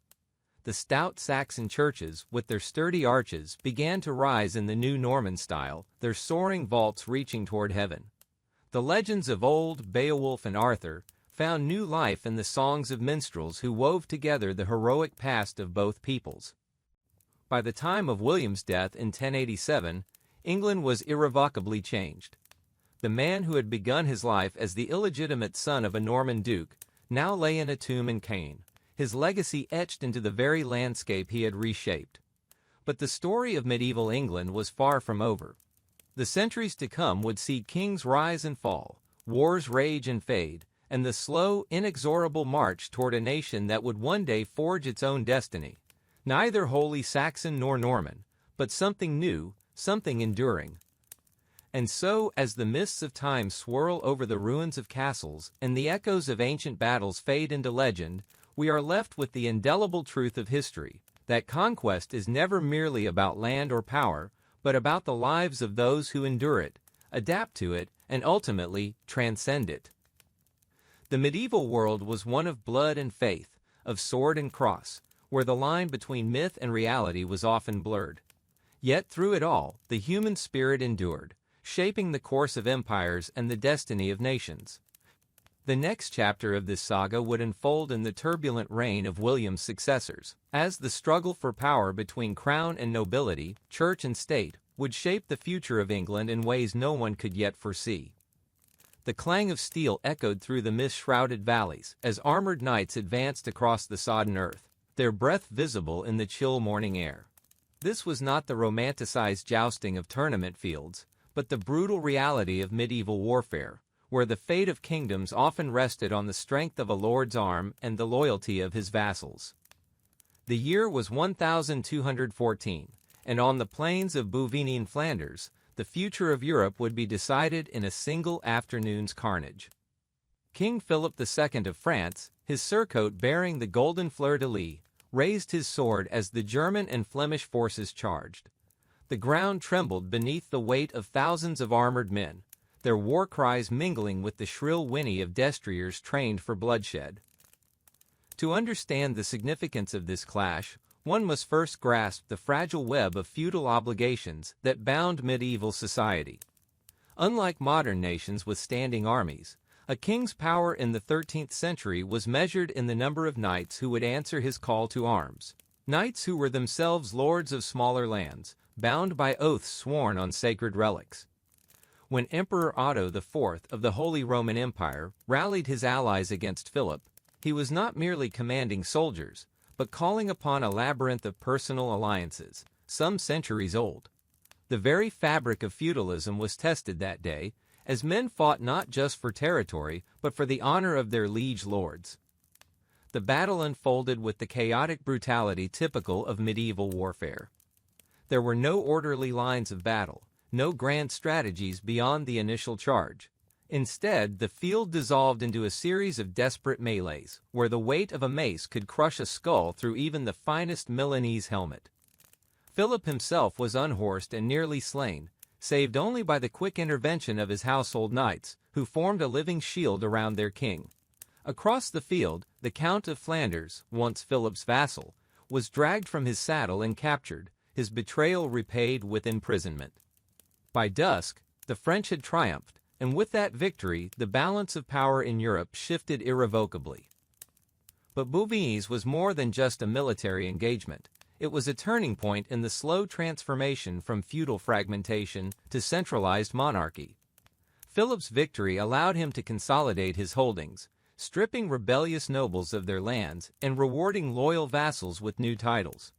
The stout Saxon churches, with their sturdy arches, began to rise in the new Norman style, their soaring vaults reaching toward heaven. The legends of old, Beowulf and Arthur, found new life in the songs of minstrels who wove together the heroic past of both peoples. By the time of William's death in 1087, England was irrevocably changed. The man who had begun his life as the illegitimate son of a Norman duke now lay in a tomb in Caen, his legacy etched into the very landscape he had reshaped. But the story of medieval England was far from over. The centuries to come would see kings rise and fall, wars rage and fade, and the slow, inexorable march toward a nation that would one day forge its own destiny. Neither wholly Saxon nor Norman, but something new, something enduring. And so, as the mists of time swirl over the ruins of castles and the echoes of ancient battles fade into legend, we are left with the indelible truth of history, that conquest is never merely about land or power, but about the lives of those who endure it, adapt to it, and ultimately transcend it. The medieval world was one of blood and faith, of sword and cross, where the line between myth and reality was often blurred. Yet through it all, the human spirit endured, shaping the course of empires and the destiny of nations. The next chapter of this saga would unfold in the turbulent reign of William's successors, as the struggle for power between crown and nobility, church and state, would shape the future of England in ways no one could yet foresee. The clang of steel echoed through the mist-shrouded valleys as armored knights advanced across the sodden earth, their breath visible in the chill morning air. This was not the romanticized jousting of tournament fields, but the brutal reality of medieval warfare, where the fate of kingdoms often rested on the strength of a lord's arm and the loyalty of his vassals. The year was 1214, and on the plains of Bouvigny in Flanders, the future of Europe would be decided in a single afternoon's carnage. King Philip II of France, his surcoat bearing the golden fleur-de-lis, raised his sword as the German and Flemish forces charged. The ground trembled beneath the weight of thousands of armored men, their war cries mingling with the shrill whinny of destriers trained for bloodshed. To understand the significance of this clash, one must first grasp the fragile web of feudal obligations that bound medieval society. Unlike modern nations with standing armies, a king's power in the 13th century was measured in the number of knights who would answer his call to arms. Knights who were themselves lords of smaller lands, bound by oaths sworn on sacred relics. When Emperor Otto IV of the Holy Roman Empire rallied his allies against Philip, he was not merely commanding soldiers, but calling upon a labyrinth of personal alliances, some centuries old. The very fabric of feudalism was tested that day, as men fought not just for territory, but for the honor of their liege lords. The battle unfolded with the chaotic brutality typical of medieval warfare. There were no orderly lines of battle, no grand strategies beyond the initial charge. Instead, the field dissolved into a series of desperate melees, where the weight of a mace could crush a skull through even the finest Milanese helmet. Philip himself was unhorsed and nearly slain, saved only by the quick intervention of his household knights, who formed a living shield around their king. Across the field, the Count of Flanders, once Philip's vassal, was dragged from his saddle and captured, his betrayal repaid with imprisonment. By dusk, The French had triumphed, and with that victory, the balance of power in Europe shifted irrevocably. But Bouvines was more than just a military engagement. It was a turning point in the slow transformation from feudal fragmentation to centralized monarchy. Philip's victory allowed him to consolidate his holdings, stripping rebellious nobles of their lands and rewarding loyal vassals with new titles.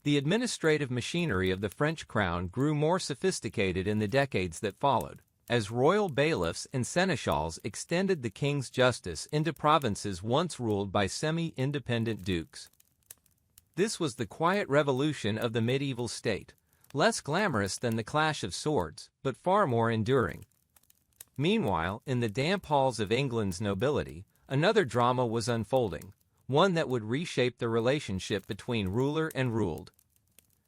The administrative machinery of the French crown grew more sophisticated in the decades that followed, as royal bailiffs and seneschals extended the king's justice into provinces once ruled by semi-independent dukes. This was the quiet revolution of the medieval state, less glamorous than the clash of swords, but far more enduring. Meanwhile, in the damp halls of England's nobility, another drama was unfolding, one that would reshape the relationship between ruler and ruled.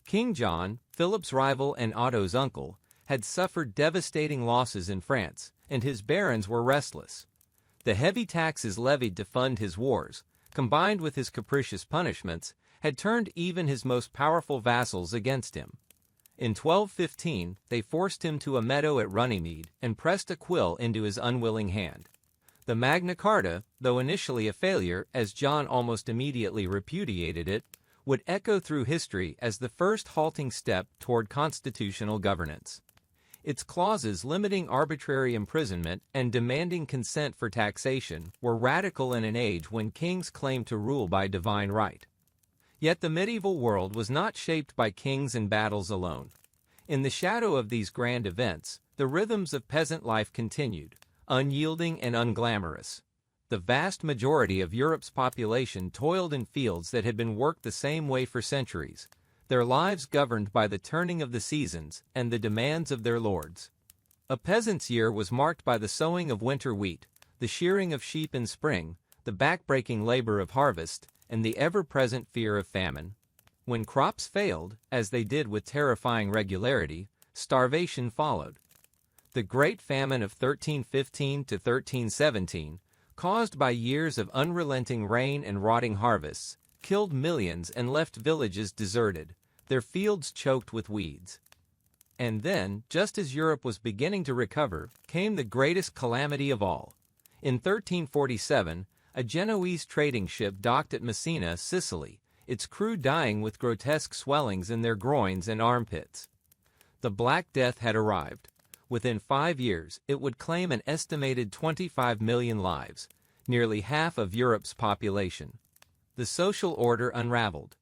King John, Philip's rival and Otto's uncle, had suffered devastating losses in France, and his barons were restless. The heavy taxes levied to fund his wars, combined with his capricious punishments, had turned even his most powerful vassals against him. In 1215, they forced him to a meadow at Runnymede and pressed a quill into his unwilling hand. The Magna Carta, though initially a failure as John almost immediately repudiated it, would echo through history as the first halting step toward constitutional governance. Its clauses limiting arbitrary imprisonment and demanding consent for taxation were radical in an age when kings claimed to rule by divine right. Yet the medieval world was not shaped by kings and battles alone. In the shadow of these grand events, the rhythms of peasant life continued, unyielding and unglamorous. The vast majority of Europe's population toiled in fields that had been worked the same way for centuries, their lives governed by the turning of the seasons and the demands of their lords. A peasant's year was marked by the sowing of winter wheat, the shearing of sheep in spring, the backbreaking labor of harvest, and the ever-present fear of famine. When crops failed, as they did with terrifying regularity, starvation followed. The Great Famine of 1315 to 1317, caused by years of unrelenting rain and rotting harvests, killed millions and left villages deserted, their fields choked with weeds. And then, just as Europe was beginning to recover, came the greatest calamity of all. In 1347, a Genoese trading ship docked at Messina, Sicily, its crew dying with grotesque swellings in their groins and armpits. The Black Death had arrived. Within 5 years, it would claim an estimated 25 million lives, nearly half of Europe's population. The social order unraveled.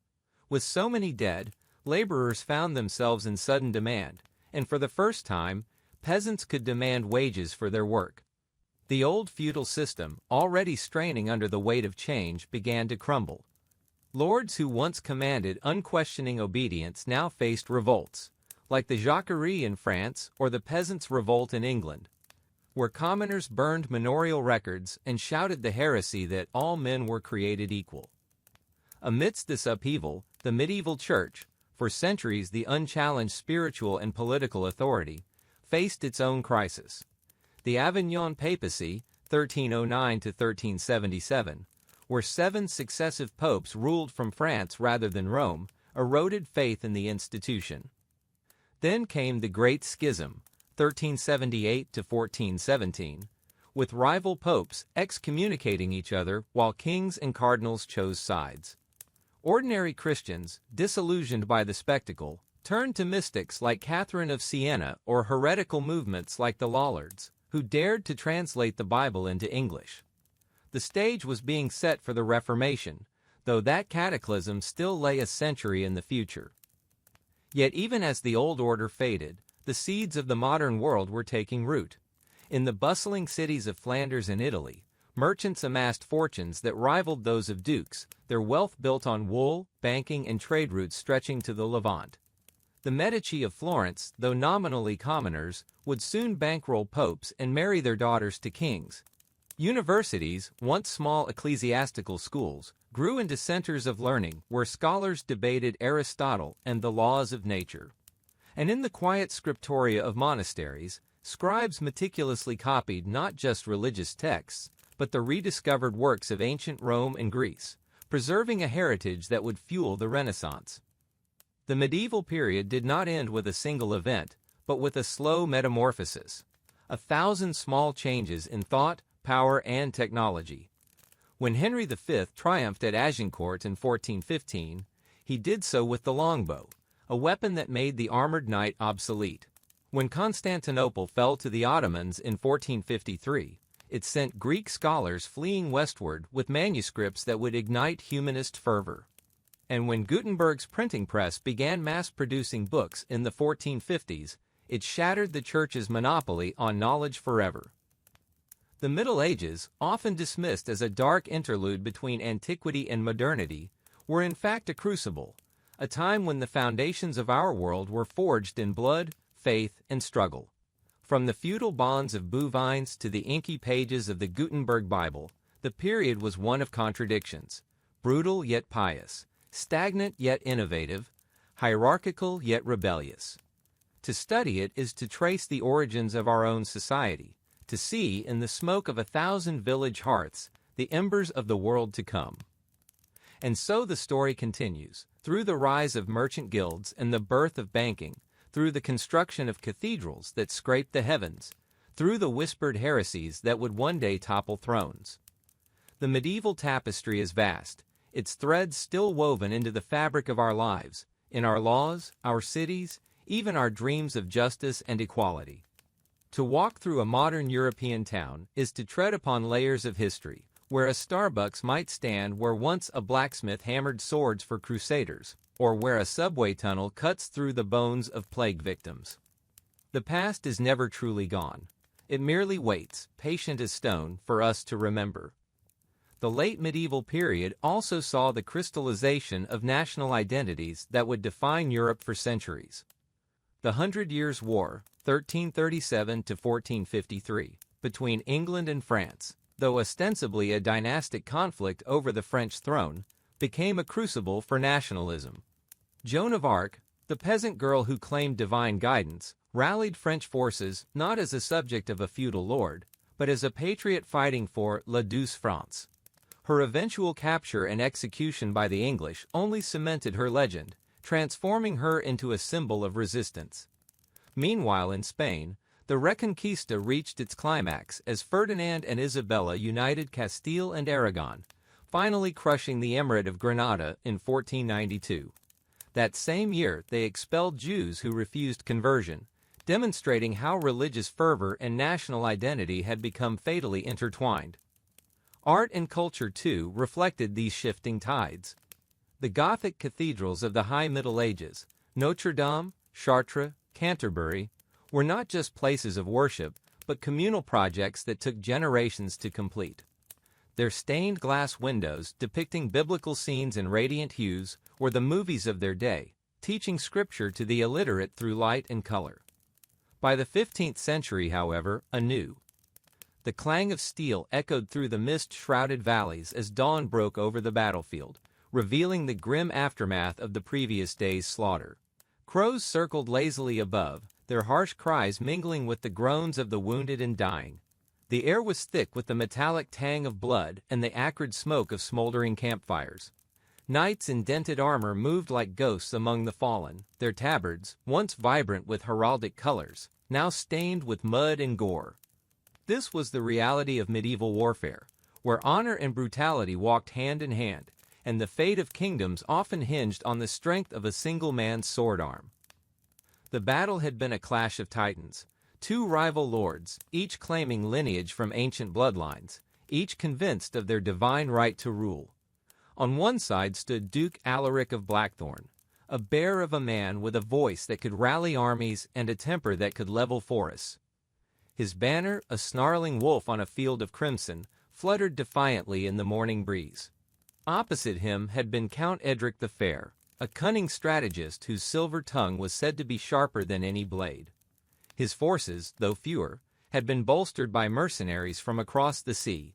With so many dead, laborers found themselves in sudden demand, and for the first time, peasants could demand wages for their work. The old feudal system, already straining under the weight of change, began to crumble. Lords who once commanded unquestioning obedience now faced revolts, like the Jacquerie in France or the Peasants' Revolt in England, where commoners burned manorial records and shouted the heresy that all men were created equal. Amidst this upheaval, the medieval church, for centuries the unchallenged spiritual and political authority, faced its own crisis. The Avignon Papacy, 1309 to 1377, where 7 successive popes ruled from France rather than Rome, eroded faith in the institution. Then came the Great Schism, 1378 to 1417, with rival popes excommunicating each other while kings and cardinals chose sides. Ordinary Christians, disillusioned by the spectacle, turned to mystics like Catherine of Siena or heretical movements like the Lollards, who dared to translate the Bible into English. The stage was being set for the Reformation, though that cataclysm still lay a century in the future. Yet even as the old order faded, the seeds of the modern world were taking root. In the bustling cities of Flanders and Italy, merchants amassed fortunes that rivaled those of dukes, their wealth built on wool, banking, and trade routes stretching to the Levant. The Medici of Florence, though nominally commoners, would soon bankroll popes and marry their daughters to kings. Universities, once small ecclesiastical schools, grew into centers of learning where scholars debated Aristotle and the laws of nature. And in the quiet scriptoria of monasteries, scribes meticulously copied not just religious texts, but the rediscovered works of ancient Rome and Greece, preserving a heritage that would fuel the Renaissance. The medieval period did not end with a single event, but with a slow metamorphosis. 1,000 small changes in thought, power, and technology. When Henry V triumphed at Agincourt in 1415, he did so with the longbow, a weapon that made the armored knight obsolete. When Constantinople fell to the Ottomans in 1453, it sent Greek scholars fleeing westward with manuscripts that would ignite humanist fervor. And when Gutenberg's printing press began mass-producing books in the 1450s, it shattered the Church's monopoly on knowledge forever. The Middle Ages, often dismissed as a dark interlude between antiquity and modernity, were in fact a crucible, a time when the foundations of our world were forged in blood, faith, and struggle. From the feudal bonds of bovines to the inky pages of the Gutenberg Bible, the period was one of contradictions, brutal yet pious, stagnant yet innovative, hierarchical yet rebellious. To study it is to trace the origins of our own society, to see in the smoke of 1,000 village hearths the embers of the world to come. And so the story continues, through the rise of merchant guilds and the birth of banking, through the construction of cathedrals that scraped the heavens, through the whispered heresies that would one day topple thrones. The medieval tapestry is vast, its threads still woven into the fabric of our lives, in our laws, our cities, even our dreams of justice and equality. To walk through a modern European town is to tread upon layers of history, where a Starbucks might stand where once a blacksmith hammered swords for crusaders, or where a subway tunnel cuts through the bones of plague victims. The past is never truly gone. It merely waits, patient as stone, for us to remember. The late medieval period also saw the crystallization of national identities that would define Europe for centuries. The Hundred Years' War, 1337 to 1453, between England and France, though ostensibly a dynastic conflict over the French throne, became a crucible for nationalism. Joan of Arc, the peasant girl who claimed divine guidance, rallied French forces not as a subject of a feudal lord, but as a patriot fighting for La Douce France. Her eventual capture and execution by the English only cemented her legend, transforming her into a symbol of resistance. Meanwhile in Spain, the Reconquista reached its climax as Ferdinand and Isabella united Castile and Aragon, finally crushing the Emirate of Granada in 1492. That same year, they expelled Jews who refused conversion, demonstrating how religious fervor and national identity had become fatally intertwined. Art and culture, too, reflected these shifting tides. The Gothic cathedrals of the High Middle Ages, Notre Dame, Chartres, Canterbury, were not just places of worship, but communal projects that took generations to complete. Their stained glass windows, depicting biblical scenes in radiant hues, were the movies of their day, teaching scripture to the illiterate through light and color. By the 15th century, however, anew. The clang of steel echoed through the mist-shrouded valleys as dawn broke over the battlefield, revealing the grim aftermath of the previous day's slaughter. Crows circled lazily above, their harsh cries mingling with the groans of the wounded and dying. The air was thick with the metallic tang of blood and the acrid smoke of smoldering campfires. Knights in dented armor moved like ghosts among the fallen, their tabards, once vibrant with heraldic colors, now stained with mud and gore. This was the reality of medieval warfare, where honor and brutality walked hand in hand, and the fate of kingdoms often hinged on the strength of a single man's sword arm. The battle had been a clash of titans, two rival lords, each claiming lineage from ancient bloodlines, each convinced of their divine right to rule. On one side stood Duke Alaric of Blackthorn, a bear of a man with a voice that could rally armies and a temper that could level forests. His banner, a snarling wolf on a field of crimson, fluttered defiantly in the morning breeze. Opposite him had been Count Edric the Fair, a cunning strategist whose silver tongue was said to be sharper than any blade. His forces, though fewer, had been bolstered by mercenaries from across the sea,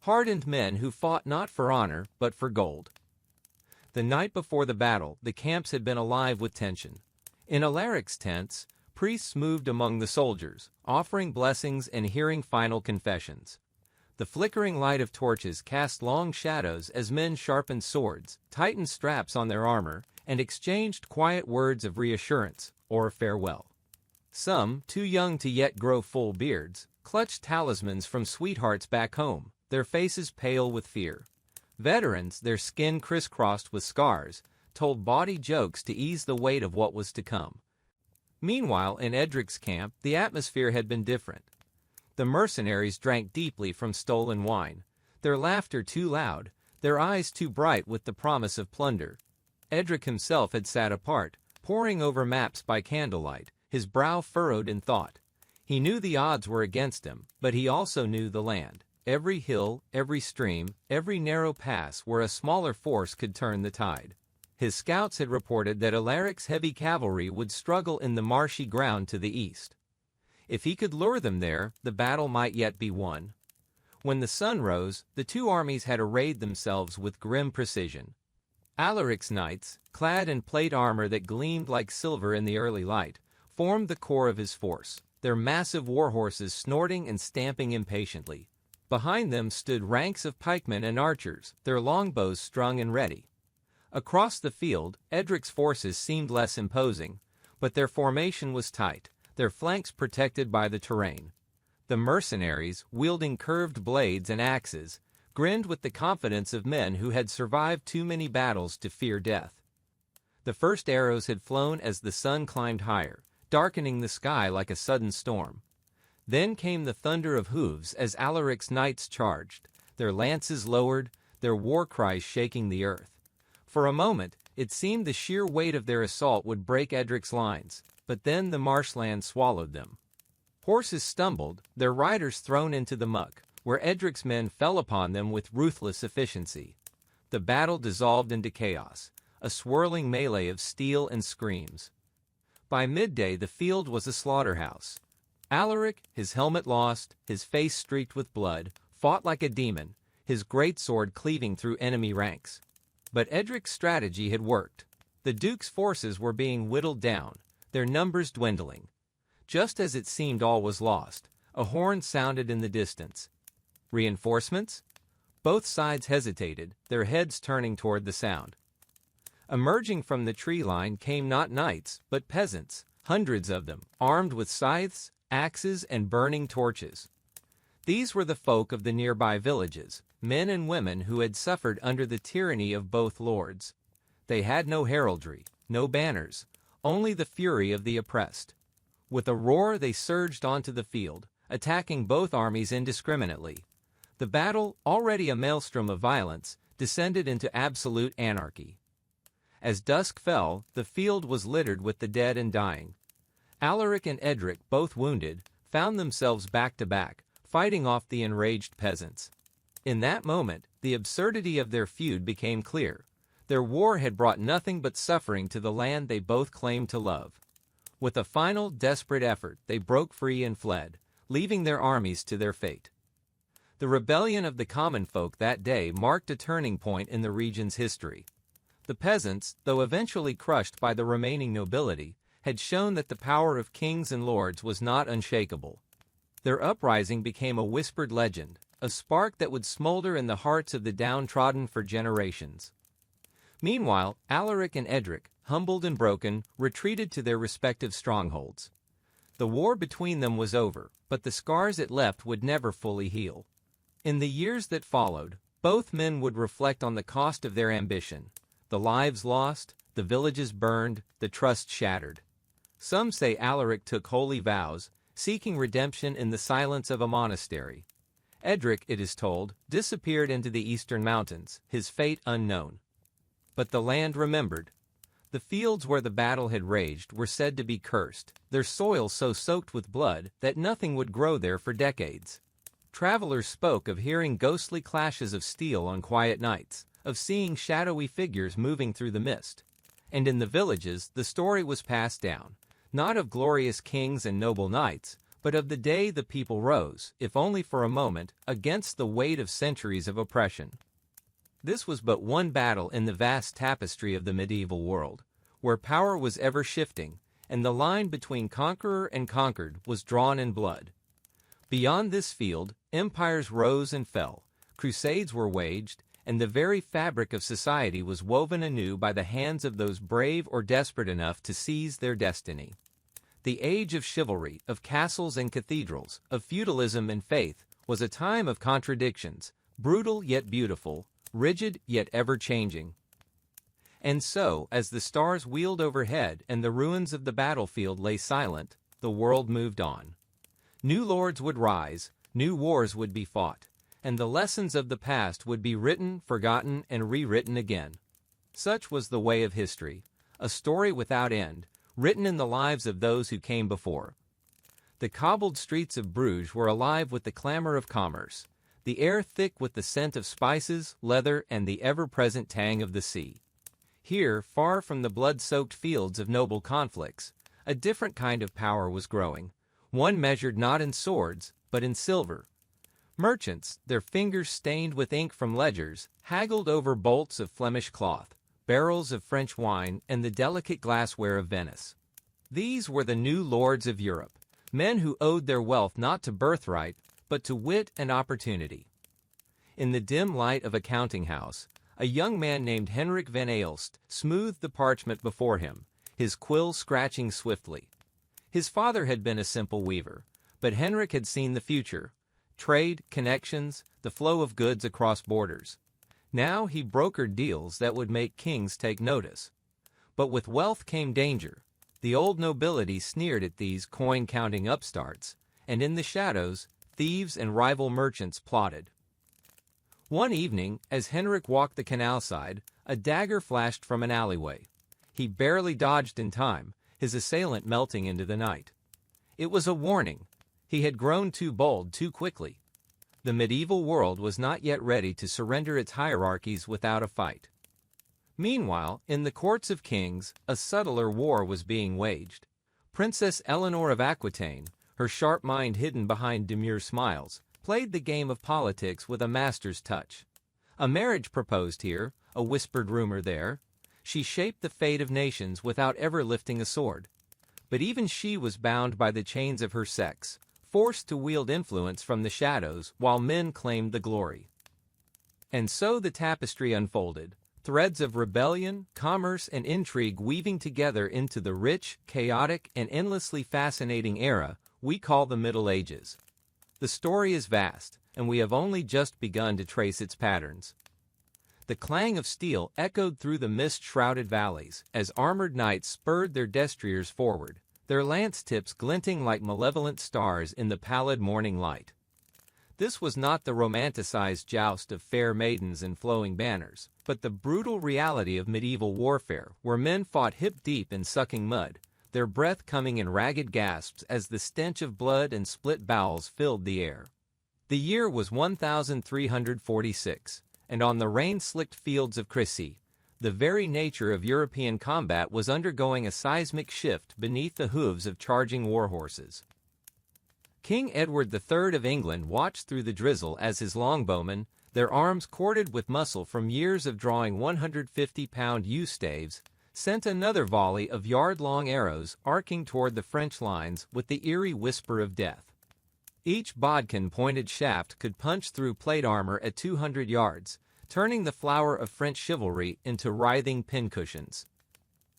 hardened men who fought not for honor, but for gold. The night before the battle, the camps had been alive with tension. In Alaric's tents, priests moved among the soldiers, offering blessings and hearing final confessions. The flickering light of torches cast long shadows as men sharpened swords, tightened straps on their armor, and exchanged quiet words of reassurance or farewell. Some, too young to yet grow full beards, clutched talismans from sweethearts back home, their faces pale with fear. Veterans, their skin crisscrossed with scars, told bawdy jokes to ease the weight of what was to come. Meanwhile, in Edric's camp, the atmosphere had been different. The mercenaries drank deeply from stolen wine, their laughter too loud, their eyes too bright with the promise of plunder. Edric himself had sat apart, poring over maps by candlelight, his brow furrowed in thought. He knew the odds were against him, but he also knew the land. Every hill, every stream, every narrow pass where a smaller force could turn the tide. His scouts had reported that Alaric's heavy cavalry would struggle in the marshy ground to the east. If he could lure them there, the battle might yet be won. When the sun rose, the two armies had arrayed themselves with grim precision. Alaric's knights, clad in plate armor that gleamed like silver in the early light, formed the core of his force, their massive war horses snorting and stamping impatiently. Behind them stood ranks of pikemen and archers, their longbows strung and ready. Across the field, Edric's forces seemed less imposing, but their formation was tight, their flanks protected by the terrain. The mercenaries, wielding curved blades and axes, grinned with the confidence of men who had survived too many battles to fear death. The first arrows had flown as the sun climbed higher, darkening the sky like a sudden storm. Then came the thunder of hooves as Alaric's knights charged, their lances lowered, their war cries shaking the earth. For a moment, it seemed the sheer weight of their assault would break Edric's lines, but then the marshland swallowed them. Horses stumbled, their riders thrown into the muck, where Edric's men fell upon them with ruthless efficiency. The battle dissolved into chaos, a swirling melee of steel and screams. By midday the field was a slaughterhouse. Alaric, his helmet lost, his face streaked with blood, fought like a demon, his greatsword cleaving through enemy ranks. But Edric's strategy had worked. The Duke's forces were being whittled down, their numbers dwindling. Just as it seemed all was lost, a horn sounded in the distance. Reinforcements? Both sides hesitated, their heads turning toward the sound. Emerging from the tree line came not knights, but peasants, hundreds of them, armed with scythes, axes, and burning torches. These were the folk of the nearby villages, men and women who had suffered under the tyranny of both lords. They had no heraldry, no banners, only the fury of the oppressed. With a roar they surged onto the field, attacking both armies indiscriminately. The battle, already a maelstrom of violence, descended into absolute anarchy. As dusk fell, the field was littered with the dead and dying. Alaric and Edric, both wounded, found themselves back to back, fighting off the enraged peasants. In that moment, the absurdity of their feud became clear. Their war had brought nothing but suffering to the land they both claimed to love. With a final, desperate effort, they broke free and fled, leaving their armies to their fate. The rebellion of the common folk that day marked a turning point in the region's history. The peasants, though eventually crushed by the remaining nobility, had shown that the power of kings and lords was not unshakable. Their uprising became a whispered legend, a spark that would smolder in the hearts of the downtrodden for generations. Meanwhile, Alaric and Edric, humbled and broken, retreated to their respective strongholds. The war between them was over, but the scars it left would never fully heal. In the years that followed, both men would reflect on the cost of their ambition, the lives lost, the villages burned, the trust shattered. Some say Alaric took holy vows, seeking redemption in the silence of a monastery. Edric, it is told, disappeared into the eastern mountains, his fate unknown. But the land remembered. The fields where the battle had raged were said to be cursed, their soil so soaked with blood that nothing would grow there for decades. Travelers spoke of hearing ghostly clashes of steel on quiet nights, of seeing shadowy figures moving through the mist. And in the villages, the story was passed down, not of glorious kings and noble knights, but of the day the people rose, if only for a moment, against the weight of centuries of oppression. This was but one battle in the vast tapestry of the medieval world, where power was ever shifting, and the line between conqueror and conquered was drawn in blood. Beyond this field, empires rose and fell, crusades were waged, and the very fabric of society was woven anew by the hands of those brave or desperate enough to seize their destiny. The age of chivalry, of castles and cathedrals, of feudalism and faith, was a time of contradictions, brutal yet beautiful, rigid yet ever-changing. And so, as the stars wheeled overhead and the ruins of the battlefield lay silent, the world moved on. New lords would rise, new wars would be fought, and the lessons of the past would be written, forgotten, and rewritten again. Such was the way of history, a story without end, written in the lives of those who came before. The cobbled streets of Bruges were alive with the clamor of commerce, the air thick with the scent of spices, leather, and the ever-present tang of the sea. Here, far from the blood-soaked fields of noble conflicts, a different kind of power was growing, one measured not in swords, but in silver. Merchants, their fingers stained with ink from ledgers, haggled over bolts of Flemish cloth, barrels of French wine, and the delicate glassware of Venice. These were the new lords of Europe, men who owed their wealth not to birthright, but to wit and opportunity. In the dim light of a counting-house, a young man named Henrik van Aelst smoothed the parchment before him, his quill scratching swiftly. His father had been a simple weaver, but Henrik had seen the future: trade, connections, the flow of goods across borders. Now he brokered deals that would make kings take notice. But with wealth came danger. The old nobility sneered at these coin-counting upstarts, and in the shadows, thieves and rival merchants plotted. One evening, as Henrik walked the canal side, a dagger flashed from an alleyway. He barely dodged in time, his assailant melting into the night. It was a warning. He had grown too bold too quickly. The medieval world was not yet ready to surrender its hierarchies without a fight. Meanwhile, in the courts of kings, a subtler war was being waged. Princess Eleanor of Aquitaine, her sharp mind hidden behind demure smiles, played the game of politics with a master's touch. A marriage proposed here, a whispered rumor there. She shaped the fate of nations without ever lifting a sword. But even she was bound by the chains of her sex, forced to wield influence from the shadows while men claimed the glory. And so the tapestry unfolded, threads of rebellion, commerce, and intrigue weaving together into the rich, chaotic, and endlessly fascinating era we call the Middle Ages. The story is vast, and we have only just begun to trace its patterns. The clang of steel echoed through the mist-shrouded valleys as armored knights spurred their destriers forward, their lance tips glinting like malevolent stars in the pallid morning light. This was not the romanticized joust of fair maidens and flowing banners, but the brutal reality of medieval warfare, where men fought hip-deep in sucking mud, their breath coming in ragged gasps as the stench of blood and split bowels filled the air. The year was 1346, and on the rain-slicked fields of Crécy, the very nature of European combat was undergoing a seismic shift beneath the hooves of charging war horses. King Edward III of England watched through the drizzle as his longbowmen, their arms corded with muscle from years of drawing 150-pound yew-staves, sent another volley of yard-long arrows arcing toward the French lines with the eerie whisper of death. Each bodkin-pointed shaft could punch through plate armor at 200 yards, turning the flower of French chivalry into writhing pincushions.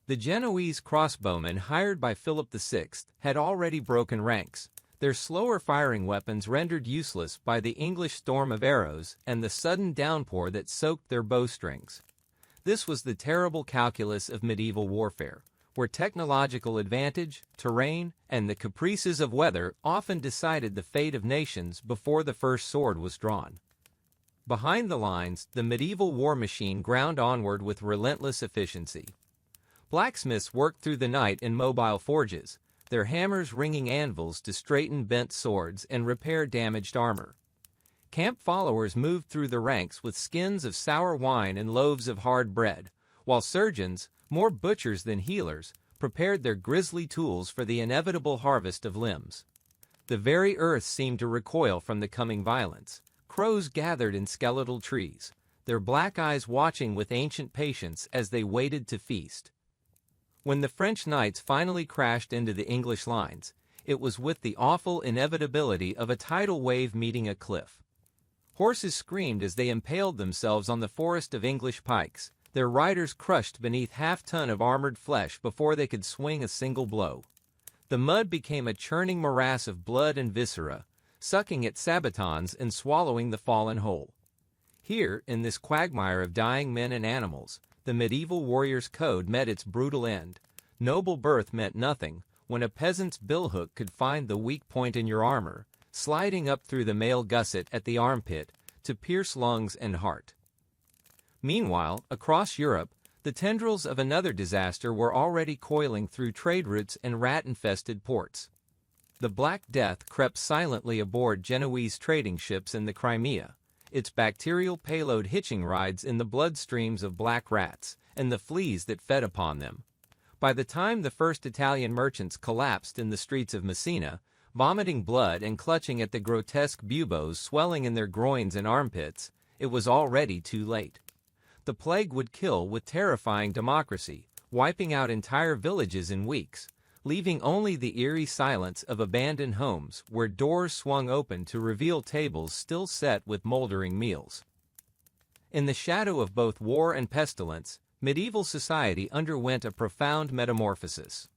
The Genoese crossbowmen hired by Philip VI had already broken ranks, their slower-firing weapons rendered useless by the English storm of arrows and the sudden downpour that soaked their bowstrings. This was the terrible calculus of medieval warfare, where technological advantage, terrain, and the caprices of weather often decided the fate of nations before the first sword was drawn. Behind the lines, the medieval war machine ground onward with relentless efficiency. Blacksmiths worked through the night in mobile forges, their hammers ringing anvils to straighten bent swords and repair damaged armor. Camp followers moved through the ranks with skins of sour wine and loaves of hard bread, while surgeons, more butchers than healers, prepared their grisly tools for the inevitable harvest of limbs. The very earth seemed to recoil from the coming violence. Crows gathered in skeletal trees, their black eyes watching with ancient patience as they waited to feast. When the French knights finally crashed into the English lines, it was with the awful inevitability of a tidal wave meeting a cliff. Horses screamed as they impaled themselves on the forest of English pikes, their riders crushed beneath half-ton of armored flesh before they could swing a single blow. The mud became a churning morass of blood and viscera, sucking at sabatons and swallowing the fallen whole. Here, in this quagmire of dying men and animals, the medieval warrior's code met its brutal end. Noble birth meant nothing when a peasant's billhook could find the weak point in your armor, sliding up through the male gusset at the armpit to pierce lungs and heart. Meanwhile, across Europe, the tendrils of another disaster were already coiling through trade routes and rat-infested ports. The Black Death crept silently aboard Genoese trading ships in the Crimea, its bacterial payload hitching rides in the bloodstreams of black rats and the fleas that fed upon them. By the time the first Italian merchants collapsed in the streets of Messina, vomiting blood and clutching at the grotesque buboes swelling in their groins and armpits, it was already too late. The plague would kill with terrifying democracy, wiping out entire villages in weeks, leaving only the eerie silence of abandoned homes where doors swung open to reveal tables still set with moldering meals. In the shadow of both war and pestilence, medieval society underwent a profound metamorphosis.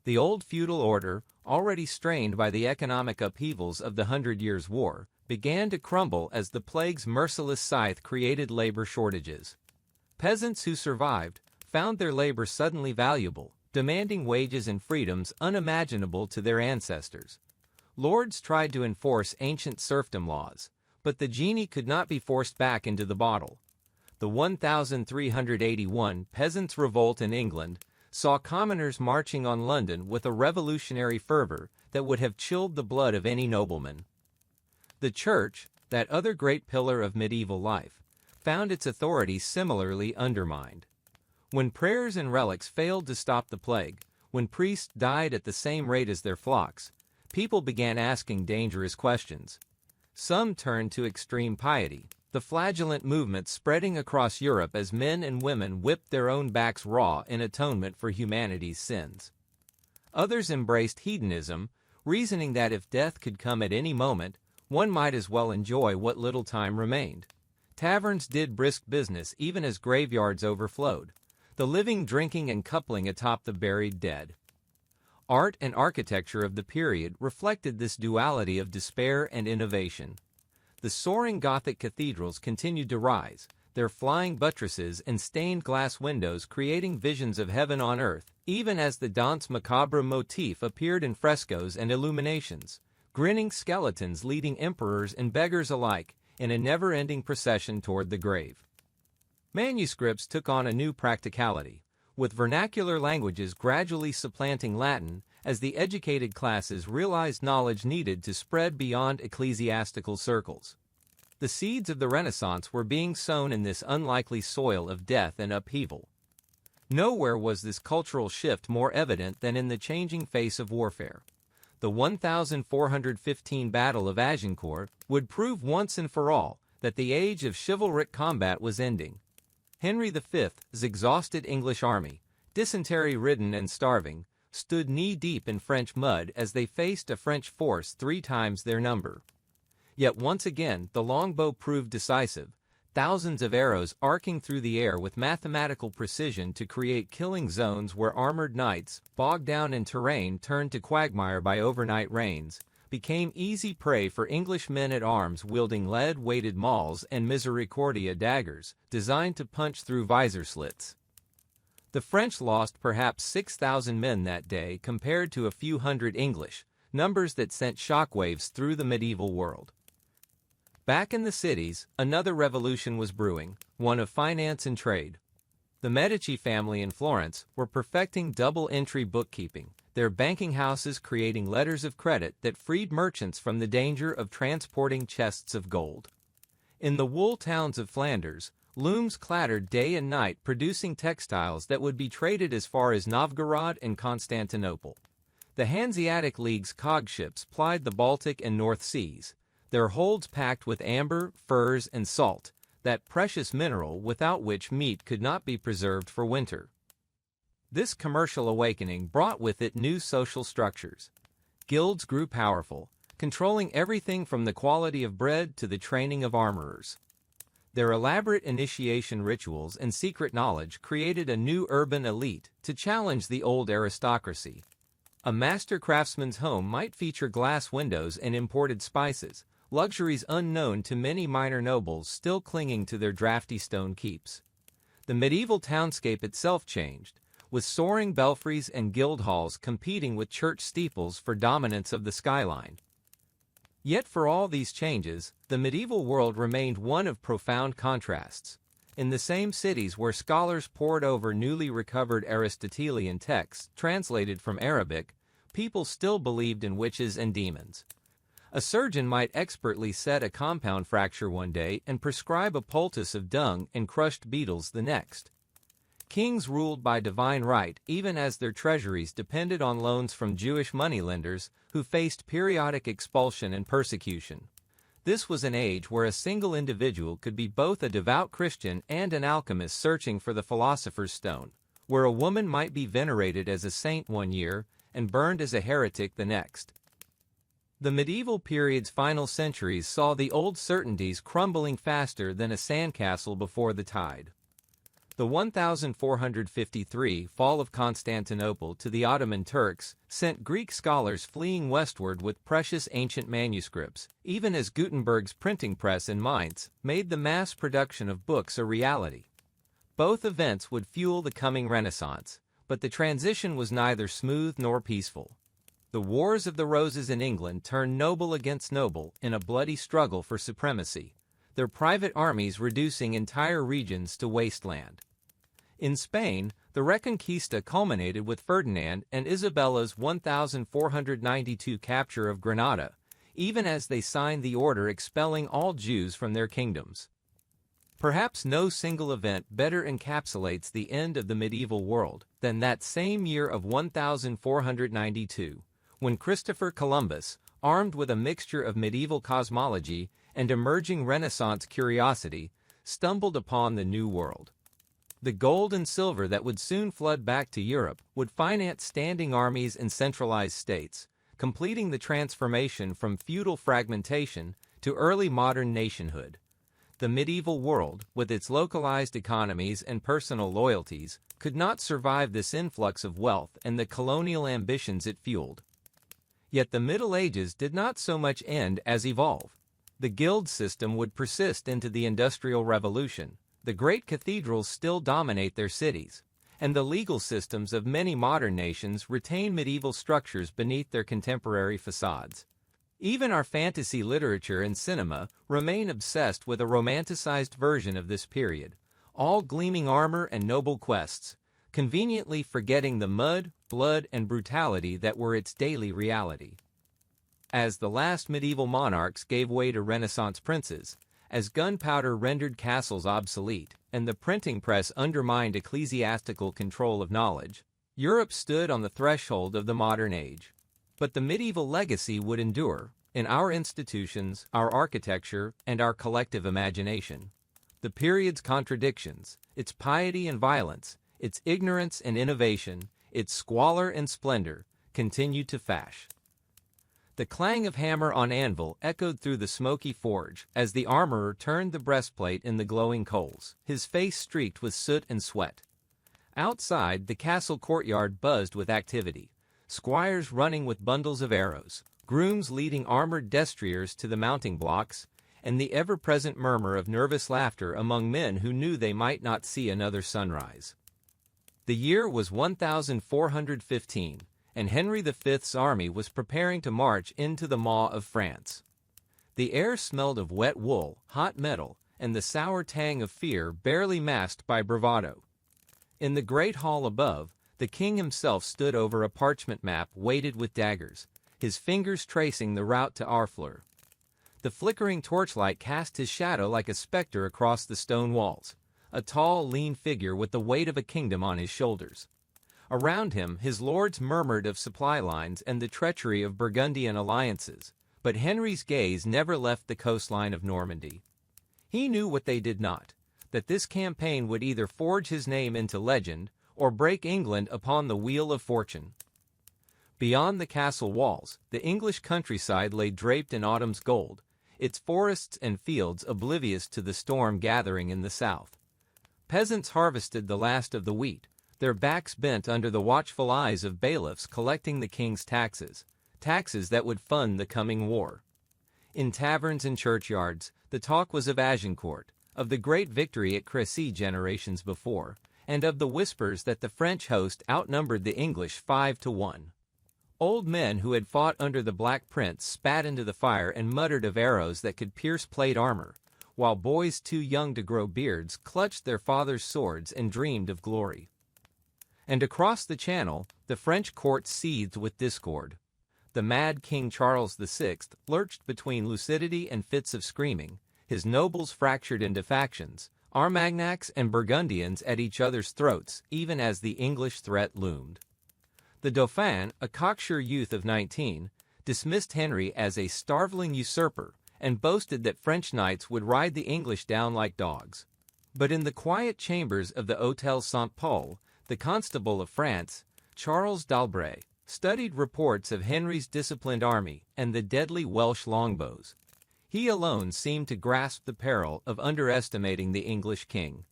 The old feudal order, already strained by the economic upheavals of the 100 Years' War, began to crumble as the plague's merciless scythe created labor shortages. Peasants who survived found their labor suddenly valuable, demanding wages and freedoms unimaginable to their ancestors. Lords tried to enforce ancient serfdom laws, but the genie could not be forced back into the bottle. The 1381 Peasants' Revolt in England saw commoners marching on London with a revolutionary fervor that would have chilled the blood of any nobleman. The Church, that other great pillar of medieval life, found its authority similarly undermined. When prayers and relics failed to stop the plague, when priests died at the same rate as their flocks, people began asking dangerous questions. Some turned to extreme piety, the flagellant movement spreading across Europe as men and women whipped their own backs raw in atonement for humanity's sins. Others embraced hedonism, reasoning that if death could come at any moment, one might as well enjoy what little time remained. Taverns did brisk business even as graveyards overflowed, the living drinking and coupling atop the buried dead. Art and architecture of the period reflected this duality of despair and innovation. The soaring Gothic cathedrals continued to rise, their flying buttresses and stained glass windows creating visions of heaven on earth, even as the Danse Macabre motif appeared in frescoes and illuminations, grinning skeletons leading emperors and beggars alike in a never-ending procession toward the grave. Manuscripts took on a new practicality, with vernacular languages gradually supplanting Latin as the educated classes realized knowledge needed to spread beyond ecclesiastical circles. The seeds of the Renaissance were being sown in this unlikely soil of death and upheaval. Nowhere was this cultural shift more evident than in the changing face of warfare. The 1415 Battle of Agincourt would prove once and for all that the age of chivalric combat was ending. Henry V's exhausted English army, dysentery-ridden and starving, stood knee-deep in French mud as they faced a French force 3 times their number. Yet once again the longbow proved decisive, thousands of arrows arcing through the air with mathematical precision to create killing zones where armored knights, bogged down in terrain turned to quagmire by overnight rains, became easy prey for English men-at-arms wielding lead-weighted mauls and misericordia daggers, designed to punch through visor slits. The French lost perhaps 6,000 men that day compared to a few hundred English, numbers that sent shockwaves through the medieval world. Back in the cities, another revolution was brewing, one of finance and trade. The Medici family in Florence were perfecting double-entry bookkeeping, their banking houses creating letters of credit that freed merchants from the danger of transporting chests of gold. In the wool towns of Flanders, looms clattered day and night producing textiles that would be traded as far as Novgorod and Constantinople. The Hanseatic League's cog ships plied the Baltic and North Seas, their holds packed with amber, furs, and salt, that precious mineral without which meat could not be preserved for winter. This commercial awakening brought with it new social structures. Guilds grew powerful, controlling everything from the quality of bread to the training of armorers. Their elaborate initiation rituals and secret knowledge created a new urban elite to challenge the old aristocracy. A master craftsman's home might feature glass windows and imported spices, luxuries unknown to many minor nobles still clinging to their drafty stone keeps. The medieval townscape itself changed, with soaring belfries and guild halls competing with church steeples for dominance of the skyline. Yet for all these changes, the medieval world remained one of profound contrasts. In the same cities where scholars pored over newly recovered Aristotelian texts translated from Arabic, people still believed in witches and demons. A surgeon might expertly set a compound fracture one day and prescribe a poultice of dung and crushed beetles the next. Kings ruled by divine right even as their treasuries depended on loans from Jewish moneylenders who faced periodic expulsion and persecution. This was an age where a single individual could be both a devout Christian and an alchemist searching for the philosopher's stone, where a woman might be venerated as a saint one year and burned as a heretic the next. The medieval period's final centuries saw the old certainties crumbling faster than a sandcastle before the tide. The 1453 fall of Constantinople to the Ottoman Turks sent Greek scholars fleeing westward with precious ancient manuscripts, even as Gutenberg's printing press in Mainz made the mass production of books a reality. Both events would fuel the coming Renaissance, but the transition was neither smooth nor peaceful. The Wars of the Roses in England turned noble against noble in a bloody struggle for supremacy, their private armies reducing entire regions to wasteland. In Spain, the Reconquista culminated with Ferdinand and Isabella's 1492 capture of Granada, even as they signed the order expelling all Jews from their kingdoms. Perhaps no single event better encapsulates the end of the medieval world than that same year of 1492, when Christopher Columbus, armed with a mixture of medieval cosmology and emerging Renaissance curiosity, stumbled upon the New World. The gold and silver that would soon flood back to Europe would finance standing armies and centralized states, completing the transformation from feudal fragmentation to early modern nationhood. The medieval world, with its localized economies and personal loyalties, could not survive this influx of wealth and the colonial ambitions it fueled. Yet the Middle Ages did not so much end as evolve. The guild system would persist into the Industrial Revolution. The great cathedrals still dominate their cities, and the legal systems of many modern nations retain medieval structures beneath their contemporary facades. Even our fantasy literature and cinema remain obsessed with a romanticized version of this period, all gleaming armor and noble quests, conveniently forgetting the mud, blood, and brutality that were its daily reality. As the last medieval monarchs gave way to Renaissance princes, as gunpowder rendered castles obsolete, and the printing press undermined ecclesiastical control of knowledge, Europe stood on the threshold of the modern age. But the medieval legacy would endure, in our institutions, our architecture, and our collective imagination. The period's contradictions, its piety and violence, its ignorance and innovation, its squalor and splendor, continued to fash. The clang of hammer on anvil echoed through the smoky forge as the armorer turned the breastplate in the glowing coals, his face streaked with soot and sweat. Outside, the castle courtyard buzzed with activity, squires running with bundles of arrows, grooms leading armored destriers to the mounting blocks, and the ever-present murmur of nervous laughter among men who knew they might not see another sunrise. The year was 1415. And Henry V's army was preparing to march into the maw of France. The air smelled of wet wool, hot metal, and the sour tang of fear barely masked by bravado. In the great hall above, the king himself stood over a parchment map weighted with daggers, his fingers tracing the route to Harfleur. The flickering torchlight cast his shadow like a specter across the stone walls, a tall, lean figure with the weight of a kingdom on his shoulders. Around him, his lords murmured of supply lines and the treachery of Burgundian alliances, but Henry's gaze never left the coastline of Normandy. He knew what they did not, that this campaign would either forge his name into legend or break England upon the wheel of fortune. Beyond the castle walls, the English countryside lay draped in autumn's gold, its forests and fields oblivious to the storm gathering in the south. Peasants harvested the last of the wheat, their backs bent under the watchful eyes of bailiffs collecting the king's taxes that would fund the coming war. In taverns and churchyards, the talk was of Agincourt, of the great victory at Crécy generations before, and of the whispers that the French host outnumbered the English 5-1. Old men who had fought under the Black Prince spat into the fire and muttered of arrows that could pierce plate armor, while boys too young to grow beards clutched their fathers' swords and dreamed of glory. And across the Channel, the French court seethed with discord. The mad King Charles VI lurched between lucidity and fits of screaming, his nobles fractured into factions, Armagnacs and Burgundians at each other's throats even as the English threat loomed. The Dauphin, a cocksure youth of 19, dismissed Henry as a starveling usurper and boasted that French knights would ride the English down like dogs. But in the quiet chambers of the Hôtel Saint-Paul, the Constable of France, Charles d'Albret, studied reports of Henry's disciplined army and the deadly Welsh longbows. He alone seemed to grasp the peril of underestimating the English king.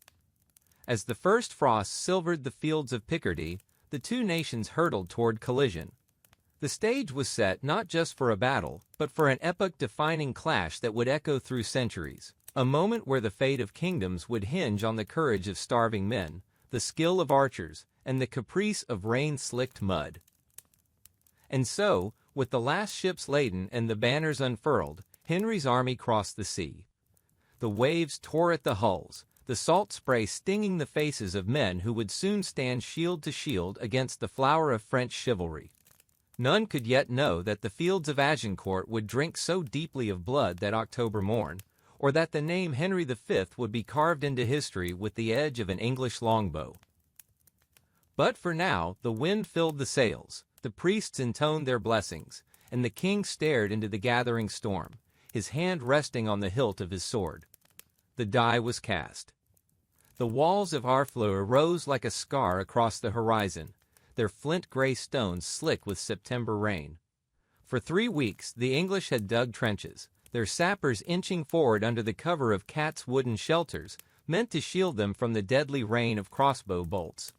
As the first frosts silvered the fields of Picardy, the two nations hurtled toward collision. The stage was set not just for a battle, but for an epoch-defining clash that would echo through centuries, a moment where the fate of kingdoms would hinge on the courage of starving men, the skill of archers, and the caprice of rain-slicked mud. And so, with the last ships laden and the banners unfurled, Henry's army crossed the sea. The waves tore at the hulls, the salt spray stinging the faces of men who would soon stand shield to shield against the flower of French chivalry. None could yet know that the fields of Agincourt would drink so deeply of blood that October morn, or that the name Henry V would be carved into history with the edge of an English longbow. But for now, the wind filled the sails, the priests intoned their blessings, and the king stared into the gathering storm, his hand resting on the hilt of his sword. The die was cast. The walls of Harfleur rose like a scar across the horizon, their flint-gray stones slick with September rain. For 3 weeks the English had dug trenches, their sappers inching forward under the cover of cat's wooden shelters, meant to shield them from the deadly rain of crossbow bolts.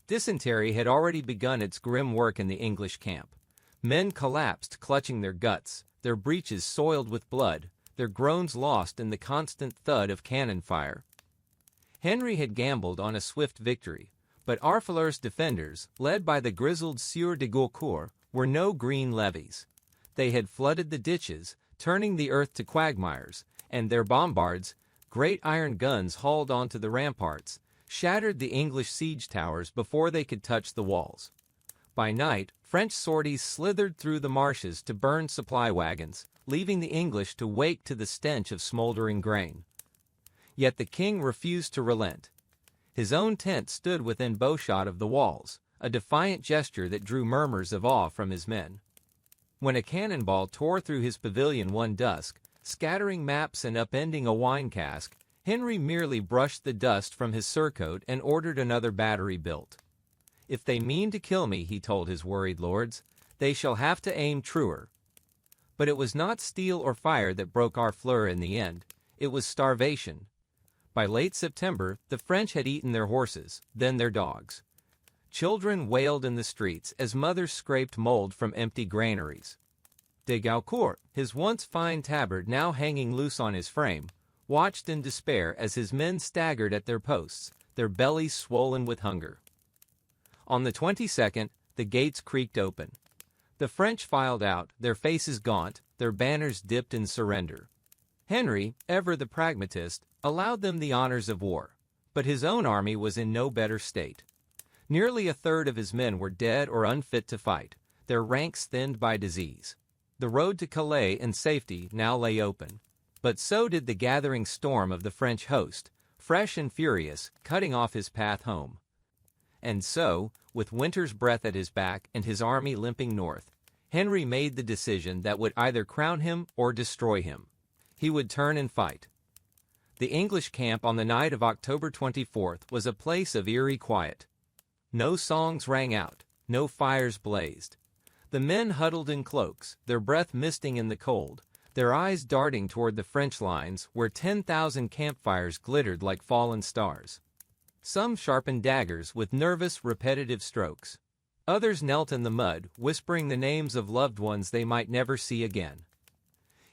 Dysentery had already begun its grim work in the English camp. Men collapsed clutching their guts, their breeches soiled with blood, their groans lost in the constant thud of cannon fire. Henry had gambled on a swift victory, but Harfleur's defenders, led by the grizzled Sieur de Gaucourt, were no green levies. They had flooded the ditches, turning the earth to quagmires, and their bombards, great iron guns hauled onto the ramparts, shattered the English siege towers before they could touch the walls. By night, French sorties slithered through the marshes to burn supply wagons, leaving the English to wake to the stench of smoldering grain. Yet the king refused to relent. His own tent stood within bowshot of the walls, a defiant gesture that drew murmurs of awe from his men. When a cannonball tore through his pavilion one dusk, scattering maps and upending a wine cask, Henry merely brushed the dust from his surcoat and ordered another battery built. "If they mean to kill me," he told his worried lords, "they shall have to aim truer." But it was not steel or fire that broke Harfleur in the end, it was starvation. By late September, the French had eaten their horses, then their dogs. Children wailed in the streets as mothers scraped mold from empty granaries. De Gaucourt, his once fine tabard now hanging loose on his frame, watched in despair as his men staggered at their posts, their bellies swollen with hunger. On the 22nd, the gates creaked open. The French filed out, their faces gaunt, their banners dipped in surrender. Henry, ever the pragmatist, allowed them the honors of war, but his own army was in no better state. Nearly a third of his men were dead or unfit to fight, their ranks thinned by disease. The road to Calais and safety now lay open, but so did the gathering storm of the French host, fresh and furious, cutting off his path home. And so, with winter's breath at his back and his army limping north, Henry made the decision that would either crown him or destroy him. He would turn and fight. The English camp on the night of October 24th was a place of eerie quiet. No songs rang out, no fires blazed. The men huddled in cloaks, their breath misting in the cold, their eyes darting toward the French lines where 10,000 campfires glittered like fallen stars. Some sharpened daggers with nervous, repetitive strokes. Others knelt in the mud, whispering the names of loved ones they might never see again.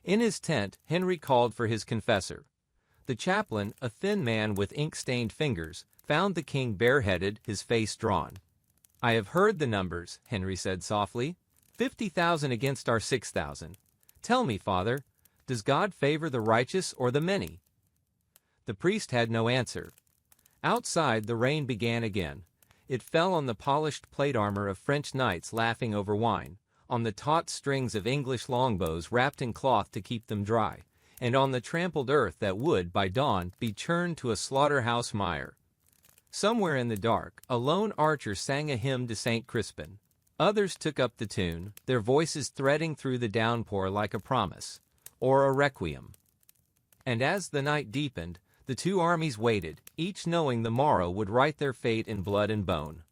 In his tent, Henry called for his confessor. The chaplain, a thin man with ink-stained fingers, found the king bareheaded, his face drawn. "I have heard the numbers," Henry said softly. 50,000 against our 6,000. Tell me, father, does God favor the righteous or the many? The priest had no answer. Outside, the rain began again. It fell on the polished plate armor of French knights laughing over wine, on the taut strings of English longbows wrapped in cloth to keep them dry, and on the trampled earth that would, by dawn, be churned to a slaughterhouse mire. Somewhere in the dark, a lone archer sang a hymn to St. Crispin. Others took up the tune, their voices threading through the downpour like a promise, or a requiem. And as the night deepened, the two armies waited, each knowing the morrow would write their fate in blood and bone.